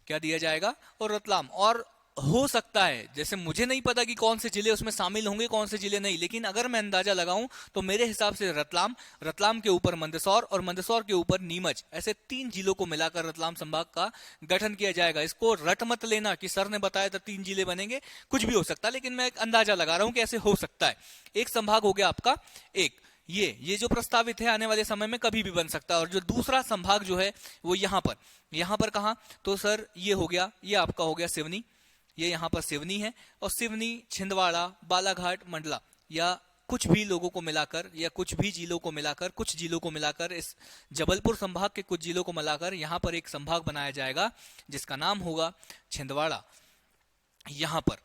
Speaker 1: क्या दिया जाएगा? और रतलाम। और हो सकता है, जैसे मुझे नहीं पता कि कौन से जिले उसमें शामिल होंगे कौन से जिले नहीं, लेकिन अगर मैं अंदाजा लगाऊं तो मेरे हिसाब से रतलाम के ऊपर मंदसौर और मंदसौर के ऊपर नीमच, ऐसे 3 जिलों को मिलाकर रतलाम संभाग का गठन किया जाएगा। इसको रट मत लेना कि सर ने बताया था 3 जिले बनेंगे, कुछ भी हो सकता है, लेकिन मैं एक अंदाजा लगा रहा हूं कि ऐसे हो सकता है। एक संभाग हो गया आपका, एक ये जो प्रस्तावित है आने वाले समय में कभी भी बन सकता है। और जो दूसरा संभाग जो है वो यहाँ पर कहां, तो सर ये हो गया, ये आपका हो गया सिवनी, ये यहाँ पर सिवनी है। और सिवनी, छिंदवाड़ा, बालाघाट, मंडला या कुछ भी लोगों को मिलाकर या कुछ भी जिलों को मिलाकर, कुछ जिलों को मिलाकर, इस जबलपुर संभाग के कुछ जिलों को मिलाकर यहाँ पर एक संभाग बनाया जाएगा जिसका नाम होगा छिंदवाड़ा, यहाँ पर।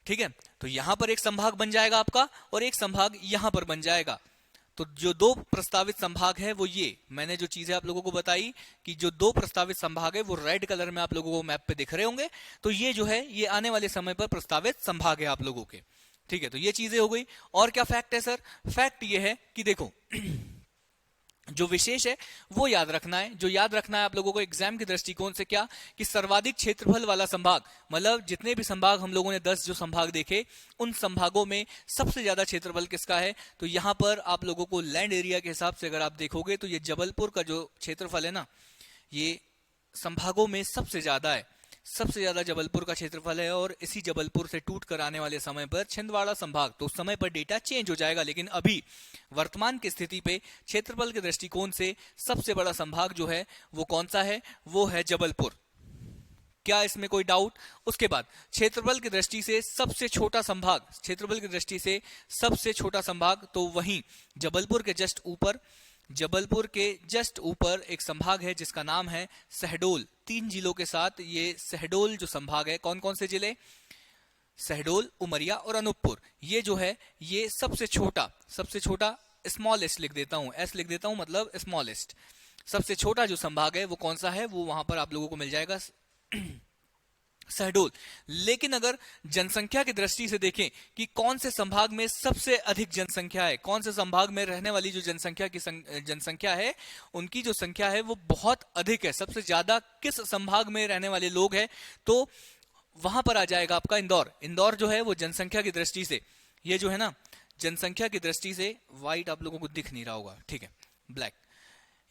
Speaker 1: ठीक है, तो यहाँ पर एक संभाग बन जाएगा आपका और एक संभाग यहाँ पर बन जाएगा। तो जो 2 प्रस्तावित संभाग है वो ये मैंने जो चीजें आप लोगों को बताई कि जो 2 प्रस्तावित संभाग है वो रेड कलर में आप लोगों को मैप पे दिख रहे होंगे। तो ये जो है ये आने वाले समय पर प्रस्तावित संभाग है आप लोगों के। ठीक है, तो ये चीजें हो गई। और क्या फैक्ट है सर? फैक्ट ये है कि देखो जो विशेष है वो याद रखना है। जो याद रखना है आप लोगों को एग्जाम के दृष्टिकोण से क्या, कि सर्वाधिक क्षेत्रफल वाला संभाग, मतलब जितने भी संभाग हम लोगों ने 10 जो संभाग देखे उन संभागों में सबसे ज्यादा क्षेत्रफल किसका है? तो यहां पर आप लोगों को लैंड एरिया के हिसाब से अगर आप देखोगे तो ये जबलपुर का जो क्षेत्रफल है ना, ये संभागों में सबसे ज्यादा है, सबसे ज्यादा जबलपुर का क्षेत्रफल है। और इसी जबलपुर से टूट कर आने वाले समय पर छिंदवाड़ा संभाग, तो उस समय पर डेटा चेंज हो जाएगा, लेकिन अभी वर्तमान की स्थिति पे क्षेत्रफल के दृष्टिकोण से सबसे बड़ा संभाग जो है वो कौन सा है? वो है जबलपुर। क्या इसमें कोई डाउट? उसके बाद क्षेत्रफल की दृष्टि से सबसे छोटा संभाग, क्षेत्रफल की दृष्टि से सबसे छोटा संभाग, तो वहीं जबलपुर के जस्ट ऊपर एक संभाग है जिसका नाम है शहडोल। 3 जिलों के साथ ये शहडोल जो संभाग है, कौन कौन से जिले? शहडोल, उमरिया और अनूपपुर। ये जो है ये सबसे छोटा स्मॉलेस्ट लिख देता हूं, एस लिख देता हूं, मतलब स्मॉलेस्ट, सबसे छोटा जो संभाग है वो कौन सा है? वो वहां पर आप लोगों को मिल जाएगा शहडोल। लेकिन अगर जनसंख्या की दृष्टि से देखें कि कौन से संभाग में सबसे अधिक जनसंख्या है, कौन से संभाग में रहने वाली जो जनसंख्या है उनकी जो संख्या है वो बहुत अधिक है, सबसे ज्यादा किस संभाग में रहने वाले लोग हैं, तो वहां पर आ जाएगा आपका इंदौर। इंदौर जो है वो जनसंख्या की दृष्टि से, ये जो है ना जनसंख्या की दृष्टि से, व्हाइट आप लोगों को दिख नहीं रहा होगा, ठीक है, ब्लैक,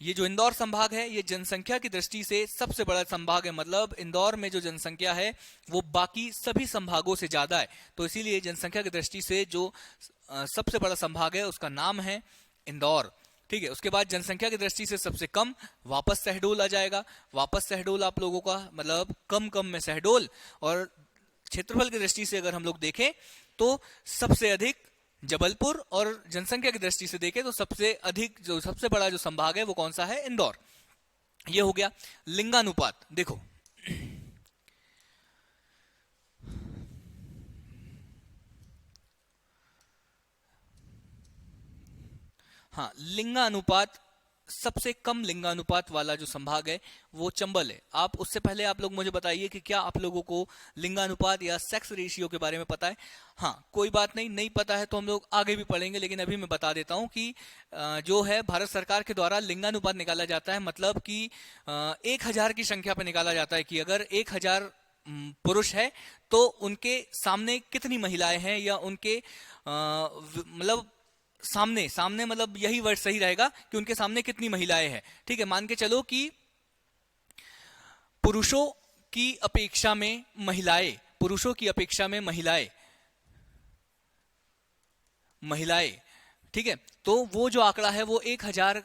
Speaker 1: ये जो इंदौर संभाग है ये जनसंख्या की दृष्टि से सबसे बड़ा संभाग है। मतलब इंदौर में जो जनसंख्या है वो बाकी सभी संभागों से ज्यादा है, तो इसीलिए जनसंख्या की दृष्टि से जो सबसे बड़ा संभाग है उसका नाम है इंदौर। ठीक है, उसके बाद जनसंख्या की दृष्टि से सबसे कम वापस शहडोल आ जाएगा। वापस शहडोल आप लोगों का मतलब कम में शहडोल। और क्षेत्रफल की दृष्टि से अगर हम लोग देखें तो सबसे अधिक जबलपुर, और जनसंख्या की दृष्टि से देखें तो सबसे अधिक जो सबसे बड़ा जो संभाग है वो कौन सा है, इंदौर। ये हो गया लिंगानुपात। देखो हाँ, लिंगानुपात, सबसे कम लिंगानुपात वाला जो संभाग है वो चंबल है। आप उससे पहले आप लोग मुझे बताइए कि क्या आप लोगों को लिंगानुपात या सेक्स रेशियो के बारे में पता है? हाँ, कोई बात नहीं, नहीं पता है तो हम लोग आगे भी पढ़ेंगे, लेकिन अभी मैं बता देता हूं कि जो है भारत सरकार के द्वारा लिंगानुपात निकाला जाता है, मतलब कि 1000 की संख्या पर निकाला जाता है कि अगर 1000 पुरुष है तो उनके सामने कितनी महिलाएं हैं, या उनके मतलब सामने मतलब यही वर्ड सही रहेगा कि उनके सामने कितनी महिलाएं हैं। ठीक है, मान के चलो कि पुरुषों की अपेक्षा में महिलाएं, ठीक है, तो वो जो आंकड़ा है वो 1000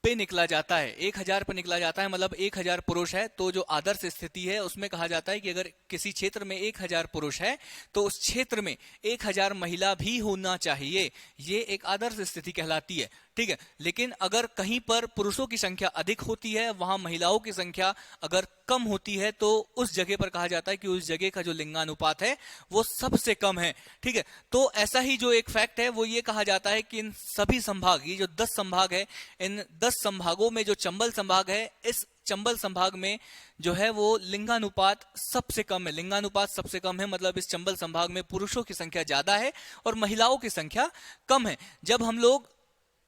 Speaker 1: पे निकला जाता है। 1000 पे निकला जाता है, मतलब 1000 पुरुष है तो जो आदर्श स्थिति है उसमें कहा जाता है कि अगर किसी क्षेत्र में 1000 पुरुष है तो उस क्षेत्र में 1000 महिला भी होना चाहिए। ये एक आदर्श स्थिति कहलाती है। ठीक है, लेकिन अगर कहीं पर पुरुषों की संख्या अधिक होती है, वहां महिलाओं की संख्या अगर कम होती है, तो उस जगह पर कहा जाता है कि उस जगह का जो लिंगानुपात है वो सबसे कम है। ठीक है, तो ऐसा ही जो एक फैक्ट है वो ये कहा जाता है कि इन सभी संभाग, ये जो 10 संभाग है, इन 10 संभागों में जो चंबल संभाग है, इस चंबल संभाग में जो है वो लिंगानुपात सबसे कम है। लिंगानुपात सबसे कम है, मतलब इस चंबल संभाग में पुरुषों की संख्या ज्यादा है और महिलाओं की संख्या कम है। जब हम लोग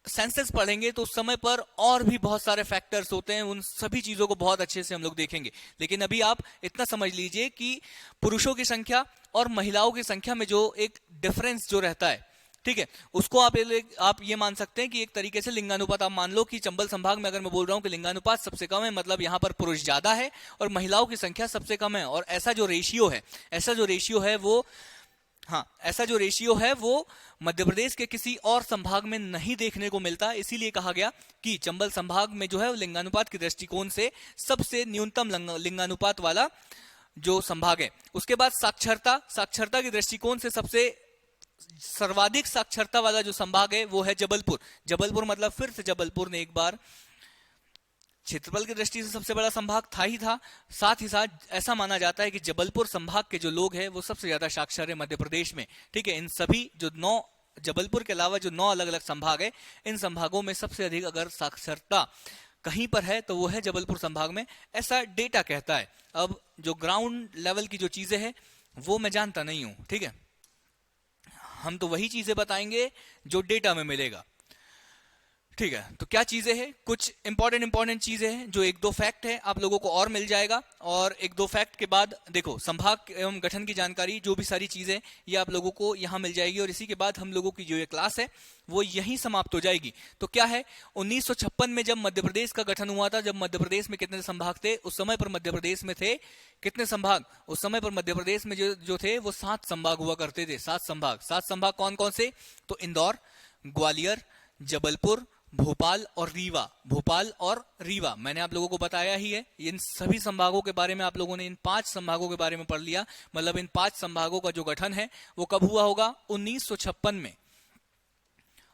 Speaker 1: सेंसस पढ़ेंगे तो उस समय पर और भी बहुत सारे फैक्टर्स होते हैं, उन सभी चीजों को बहुत अच्छे से हम लोग देखेंगे। लेकिन अभी आप इतना समझ लीजिए कि पुरुषों की संख्या और महिलाओं की संख्या में जो एक डिफरेंस जो रहता है, ठीक है, उसको आप ये मान सकते हैं कि एक तरीके से लिंगानुपात आप मान लो कि चंबल संभाग में अगर मैं बोल रहा हूं कि लिंगानुपात सबसे कम है, मतलब यहां पर पुरुष ज्यादा है और महिलाओं की संख्या सबसे कम है। और ऐसा जो रेशियो है वो मध्य प्रदेश के किसी और संभाग में नहीं देखने को मिलता। इसीलिए कहा गया कि चंबल संभाग में जो है लिंगानुपात के दृष्टिकोण से सबसे न्यूनतम लिंगानुपात वाला जो संभाग है। उसके बाद साक्षरता के दृष्टिकोण से सबसे सर्वाधिक साक्षरता वाला जो संभाग है वो है जबलपुर। मतलब फिर से जबलपुर ने एक बार क्षेत्रफल की दृष्टि से सबसे बड़ा संभाग था ही था, साथ ही साथ ऐसा माना जाता है कि जबलपुर संभाग के जो लोग हैं वो सबसे ज्यादा साक्षर है मध्य प्रदेश में। ठीक है, इन सभी जो 9 जबलपुर के अलावा जो 9 अलग अलग संभाग है, इन संभागों में सबसे अधिक अगर साक्षरता कहीं पर है तो वो है जबलपुर संभाग में, ऐसा डेटा कहता है। अब जो ग्राउंड लेवल की जो चीजें हैं वो मैं जानता नहीं हूं, ठीक है, हम तो वही चीजें बताएंगे जो डेटा में मिलेगा। ठीक है, तो क्या चीजें हैं, कुछ इंपॉर्टेंट चीजें हैं, जो 1-2 फैक्ट है आप लोगों को और मिल जाएगा। और 1-2 फैक्ट के बाद देखो संभाग एवं गठन की जानकारी, जो भी सारी चीजें ये आप लोगों को यहां मिल जाएगी। और इसी के बाद हम लोगों की जो ये क्लास है वो यहीं समाप्त हो जाएगी। तो क्या है, 1956 में जब मध्य प्रदेश का गठन हुआ था, जब मध्य प्रदेश में कितने संभाग थे, उस समय पर मध्य प्रदेश में थे कितने संभाग, उस समय पर मध्य प्रदेश में जो थे वो 7 संभाग हुआ करते थे। 7 संभाग कौन कौन से, तो इंदौर, ग्वालियर, जबलपुर, भोपाल और रीवा मैंने आप लोगों को बताया ही है। इन सभी संभागों के बारे में आप लोगों ने इन 5 संभागों के बारे में पढ़ लिया। मतलब इन 5 संभागों का जो गठन है वो कब हुआ होगा, 1956 में।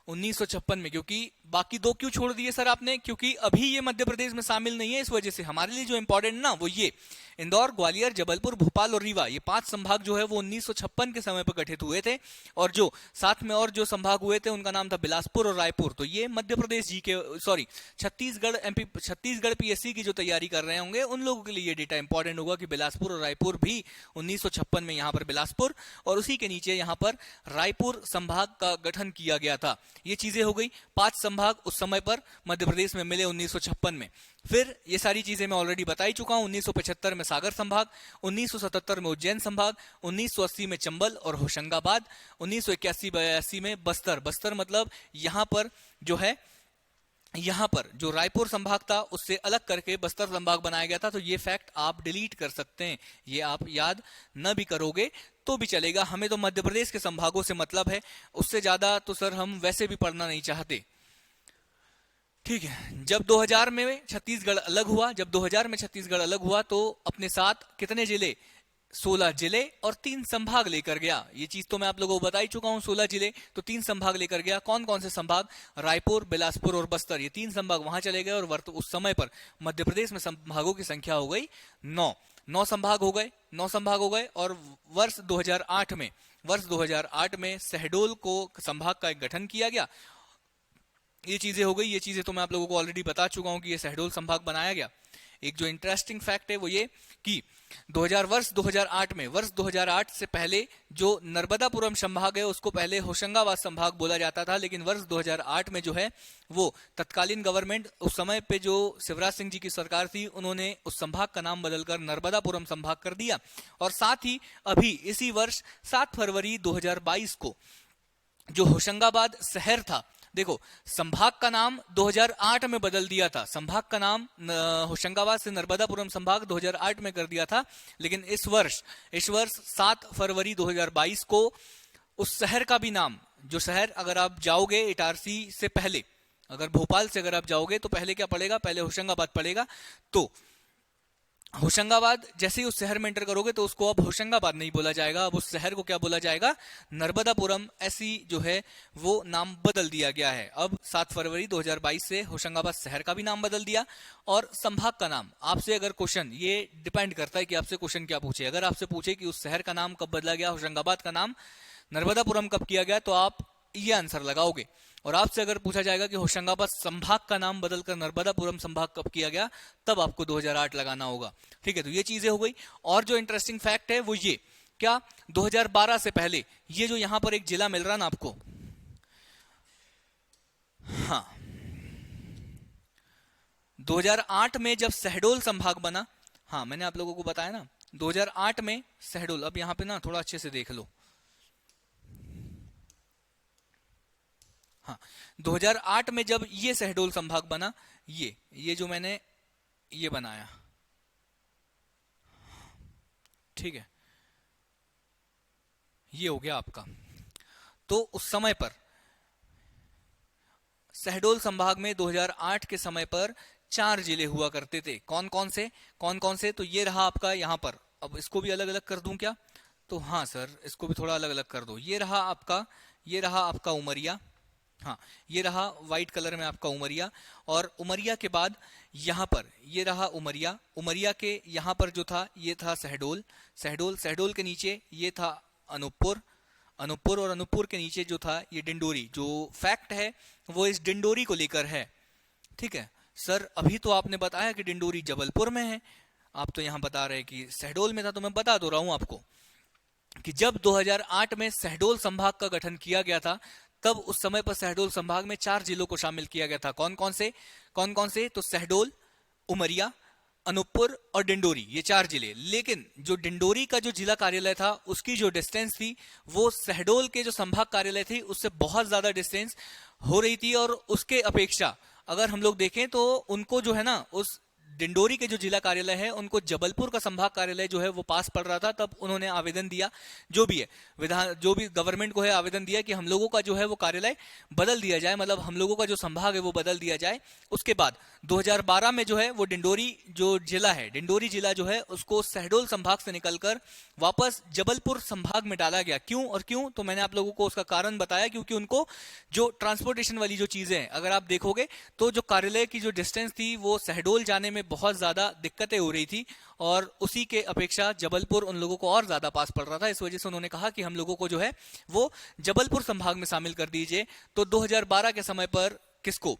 Speaker 1: 1956 में। क्योंकि बाकी दो क्यों छोड़ दिए सर आपने? क्योंकि अभी ये मध्य प्रदेश में शामिल नहीं है, इस वजह से। हमारे लिए जो इंपॉर्टेंट ना वो ये इंदौर, ग्वालियर, जबलपुर, भोपाल और रीवा, ये 5 संभाग जो है वो 1956 के समय पर गठित हुए थे। और जो साथ में और जो संभाग हुए थे उनका नाम था बिलासपुर और रायपुर। तो ये मध्य प्रदेश जी के, sorry, Chhattisgarh MP, Chhattisgarh PSC की जो तैयारी कर रहे होंगे उन लोगों के लिए ये डेटा इंपॉर्टेंट होगा कि बिलासपुर और रायपुर भी 1956 में यहाँ पर बिलासपुर और उसी के नीचे यहाँ पर रायपुर संभाग का गठन किया गया था। ये चीजें हो गई। 5 संभाग उस समय पर मध्य प्रदेश में मिले 1956 में। फिर ये सारी चीजें मैं ऑलरेडी बता ही चुका हूं। 1975 में सागर संभाग, 1977 में उज्जैन संभाग, 1980 में चंबल और होशंगाबाद, 1981-82 में बस्तर। बस्तर मतलब यहां पर जो है, यहां पर जो रायपुर संभाग था उससे अलग करके बस्तर संभाग बनाया गया था। तो ये फैक्ट आप डिलीट कर सकते हैं, ये आप याद न भी करोगे तो भी चलेगा। हमें तो मध्य प्रदेश के संभागों से मतलब है, उससे ज्यादा तो सर हम वैसे भी पढ़ना नहीं चाहते। ठीक है, जब 2000 में छत्तीसगढ़ अलग हुआ, जब 2000 में छत्तीसगढ़ अलग हुआ तो अपने साथ कितने जिले? 16 जिले और 3 संभाग लेकर गया। ये चीज तो मैं आप लोगों को बता ही चुका हूं। 16 जिले तो 3 संभाग लेकर गया। कौन कौन से संभाग? रायपुर, बिलासपुर और बस्तर। ये 3 संभाग वहां चले गए। और उस समय पर मध्य प्रदेश में संभागों की संख्या हो गई 9 संभाग हो गए, 9 संभाग हो गए। और वर्ष 2008 में शहडोल को संभाग का एक गठन किया गया। ये चीजें हो गई। ये चीजें तो मैं आप लोगों को ऑलरेडी बता चुका हूं कि ये शहडोल संभाग बनाया गया। एक जो इंटरेस्टिंग फैक्ट है वो ये कि वर्ष 2008 से पहले जो नर्मदापुरम संभाग है उसको पहले होशंगाबाद संभाग बोला जाता था। लेकिन वर्ष 2008 में जो है वो तत्कालीन गवर्नमेंट, उस समय पे जो शिवराज सिंह जी की सरकार थी, उन्होंने उस संभाग का नाम बदलकर नर्मदापुरम संभाग कर दिया। और साथ ही अभी इसी वर्ष 7 फरवरी 2022 को जो होशंगाबाद शहर था, देखो संभाग का नाम 2008 में बदल दिया था। संभाग का नाम होशंगाबाद से नर्मदापुरम संभाग 2008 में कर दिया था। लेकिन इस वर्ष 7 फरवरी 2022 को उस शहर का भी नाम, जो शहर अगर आप जाओगे इटारसी से पहले, अगर भोपाल से अगर आप जाओगे तो पहले क्या पड़ेगा? पहले होशंगाबाद पड़ेगा। तो होशंगाबाद जैसे ही उस शहर में एंटर करोगे तो उसको अब होशंगाबाद नहीं बोला जाएगा, अब उस शहर को क्या बोला जाएगा? नर्मदापुरम। ऐसी जो है वो नाम बदल दिया गया है। अब 7 फरवरी 2022 से होशंगाबाद शहर का भी नाम बदल दिया। और संभाग का नाम, आपसे अगर क्वेश्चन, ये डिपेंड करता है कि आपसे क्वेश्चन क्या पूछे। अगर आपसे पूछे कि उस शहर का नाम कब बदला गया, होशंगाबाद का नाम नर्मदापुरम कब किया गया, तो आप ये आंसर लगाओगे। और आपसे अगर पूछा जाएगा कि होशंगाबाद संभाग का नाम बदलकर नर्मदापुरम संभाग कब किया गया, तब आपको 2008 लगाना होगा। ठीक है, तो ये चीजें हो गई। और जो इंटरेस्टिंग फैक्ट है वो ये, क्या 2012 से पहले ये जो यहां पर एक जिला मिल रहा ना आपको, हाँ, 2008 में जब शहडोल संभाग बना, हाँ मैंने आप लोगों को बताया ना 2008 में शहडोल, अब यहां पे ना थोड़ा अच्छे से देख लो, हाँ 2008 में जब ये शहडोल संभाग बना, ये जो मैंने ये बनाया, ठीक है, ये हो गया आपका। तो उस समय पर शहडोल संभाग में 2008 के समय पर 4 जिले हुआ करते थे। कौन कौन से? तो ये रहा आपका यहां पर। अब इसको भी अलग अलग कर दूं क्या? तो हाँ सर, इसको भी थोड़ा अलग अलग कर दो। ये रहा आपका उमरिया, हाँ ये रहा व्हाइट कलर में आपका उमरिया। और उमरिया के बाद यहां पर ये रहा उमरिया के यहां पर जो था ये था शहडोल के नीचे ये था अनूपपुर, और अनूपपुर के नीचे जो था ये डिंडोरी। जो फैक्ट है वो इस डिंडोरी को लेकर है। ठीक है सर, अभी तो आपने बताया कि डिंडोरी जबलपुर में है, आप तो यहां बता रहे कि शहडोल में था। तो मैं बता दो रहा हूं आपको कि जब 2008 में शहडोल संभाग का गठन किया गया था, तब उस समय पर शहडोल संभाग में 4 जिलों को शामिल किया गया था। कौन कौन से? तो शहडोल, उमरिया, अनूपपुर और डिंडोरी, ये 4 जिले। लेकिन जो डिंडोरी का जो जिला कार्यालय था उसकी जो डिस्टेंस थी वो शहडोल के जो संभाग कार्यालय थी उससे बहुत ज्यादा डिस्टेंस हो रही थी। और उसके अपेक्षा अगर हम लोग देखें तो उनको जो है ना उस डिंडोरी के जो जिला कार्यालय है उनको जबलपुर का संभाग कार्यालय जो है वो पास पड़ रहा था, तब उन्होंने आवेदन दिया, जो भी है जो भी गवर्नमेंट को है आवेदन दिया कि हम लोगों का जो है वो कार्यालय बदल दिया जाए, मतलब हम लोगों का जो संभाग है वो बदल दिया जाए। उसके बाद 2012 में जो है वो डिंडोरी जो जिला है, डिंडोरी जिला जो है उसको शहडोल संभाग से निकलकर वापस जबलपुर संभाग में डाला गया। क्यों और क्यों, तो मैंने आप लोगों को उसका कारण बताया, क्योंकि उनको जो ट्रांसपोर्टेशन वाली जो चीजें हैं, अगर आप देखोगे तो जो कार्यालय की जो डिस्टेंस थी वो शहडोल जाने में बहुत ज्यादा दिक्कतें हो रही थी और उसी के अपेक्षा जबलपुर उन लोगों को और ज्यादा पास पड़ रहा था। इस वजह से उन्होंने कहा कि हम लोगों को जो है वो जबलपुर संभाग में शामिल कर दीजिए। तो 2012 के समय पर किसको,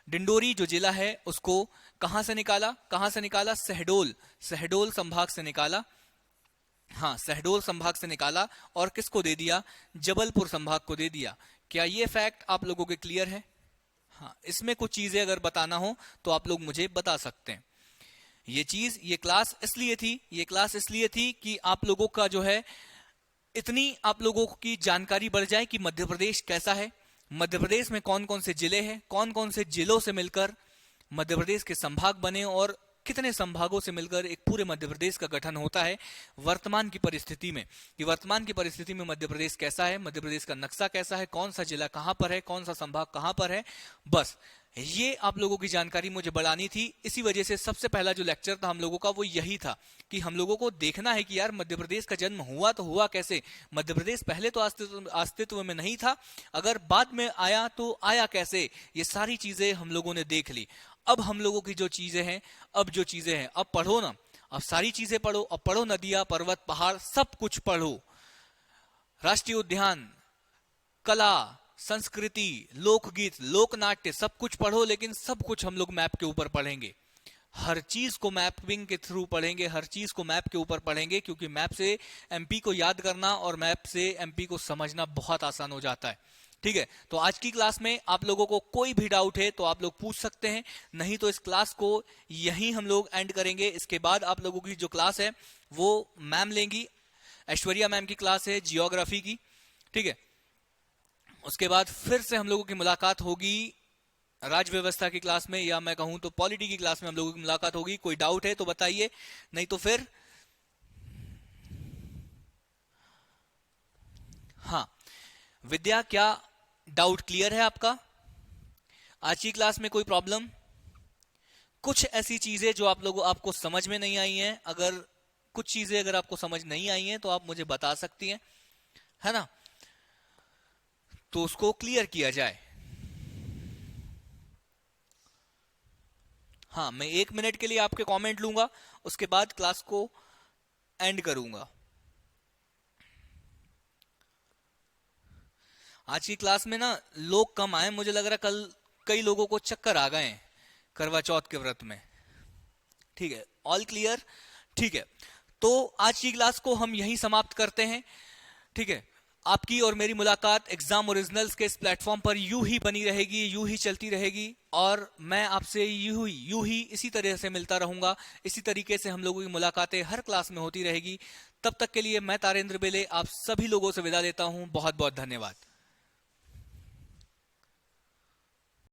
Speaker 1: डिंडोरी जो जिला है उसको कहां से निकाला, शहडोल संभाग से निकाला। हाँ, शहडोल संभाग से निकाला और किसको दे दिया, जबलपुर संभाग को दे दिया। क्या ये फैक्ट आप लोगों के क्लियर है? हाँ, इसमें कुछ चीजें अगर बताना हो तो आप लोग मुझे बता सकते हैं। ये क्लास इसलिए थी कि आप लोगों का जो है इतनी आप लोगों की जानकारी बढ़ जाए कि मध्य प्रदेश कैसा है, मध्य प्रदेश में कौन कौन से जिले हैं, कौन कौन से जिलों से मिलकर मध्य प्रदेश के संभाग बने और कितने संभागों से मिलकर एक पूरे मध्य प्रदेश का गठन होता है वर्तमान की परिस्थिति में, कि वर्तमान की परिस्थिति में मध्य प्रदेश कैसा है, मध्य प्रदेश का नक्शा कैसा है, कौन सा जिला कहां पर है, कौन सा संभाग कहां पर है। बस ये आप लोगों की जानकारी मुझे बढ़ानी थी। इसी वजह से सबसे पहला जो लेक्चर था हम लोगों का वो यही था कि हम लोगों को देखना है कि यार मध्य प्रदेश का जन्म हुआ तो हुआ कैसे, मध्य प्रदेश पहले तो अस्तित्व में नहीं था, अगर बाद में आया तो आया कैसे। ये सारी चीजें हम लोगों ने देख ली। अब हम लोगों की जो चीजें हैं, अब पढ़ो ना, अब सारी चीजें पढ़ो, अब पढ़ो नदियां पर्वत पहाड़ सब कुछ पढ़ो, राष्ट्रीय उद्यान, कला संस्कृति, लोकगीत, लोकनाट्य सब कुछ पढ़ो, लेकिन सब कुछ हम लोग मैप के ऊपर पढ़ेंगे। हर चीज को मैपिंग के थ्रू पढ़ेंगे, हर चीज को मैप के ऊपर पढ़ेंगे, क्योंकि मैप से एमपी को याद करना और मैप से एमपी को समझना बहुत आसान हो जाता है। ठीक है, तो आज की क्लास में आप लोगों को कोई भी डाउट है तो आप लोग पूछ सकते हैं, नहीं तो इस क्लास को यहीं हम लोग एंड करेंगे। इसके बाद आप लोगों की जो क्लास है वो मैम लेंगी, ऐश्वर्या मैम की क्लास है जियोग्राफी की। ठीक है, उसके बाद फिर से हम लोगों की मुलाकात होगी राज व्यवस्था की क्लास में, या मैं कहूं तो पॉलिटी की क्लास में हम लोगों की मुलाकात होगी। कोई डाउट है तो बताइए, नहीं तो फिर हाँ, विद्या क्या डाउट क्लियर है आपका? आज की क्लास में कोई प्रॉब्लम, कुछ ऐसी चीजें जो आपको समझ में नहीं आई हैं, अगर कुछ चीजें अगर आपको समझ नहीं आई हैं तो आप मुझे बता सकती हैं, है ना, तो उसको क्लियर किया जाए। हाँ, मैं 1 मिनट के लिए आपके कमेंट लूंगा, उसके बाद क्लास को एंड करूंगा। आज की क्लास में ना लोग कम आए, मुझे लग रहा कल कई लोगों को चक्कर आ गए हैं करवा चौथ के व्रत में। ठीक है, ऑल क्लियर? ठीक है, तो आज की क्लास को हम यहीं समाप्त करते हैं। ठीक है, आपकी और मेरी मुलाकात एग्जाम ओरिजिनल्स के इस प्लेटफॉर्म पर यूं ही बनी रहेगी, यूं ही चलती रहेगी, और मैं आपसे यूं ही इसी तरह से मिलता रहूंगा। इसी तरीके से हम लोगों की मुलाकातें हर क्लास में होती रहेगी। तब तक के लिए मैं तारेंद्र बेले आप सभी लोगों से विदा लेता हूं। बहुत बहुत धन्यवाद।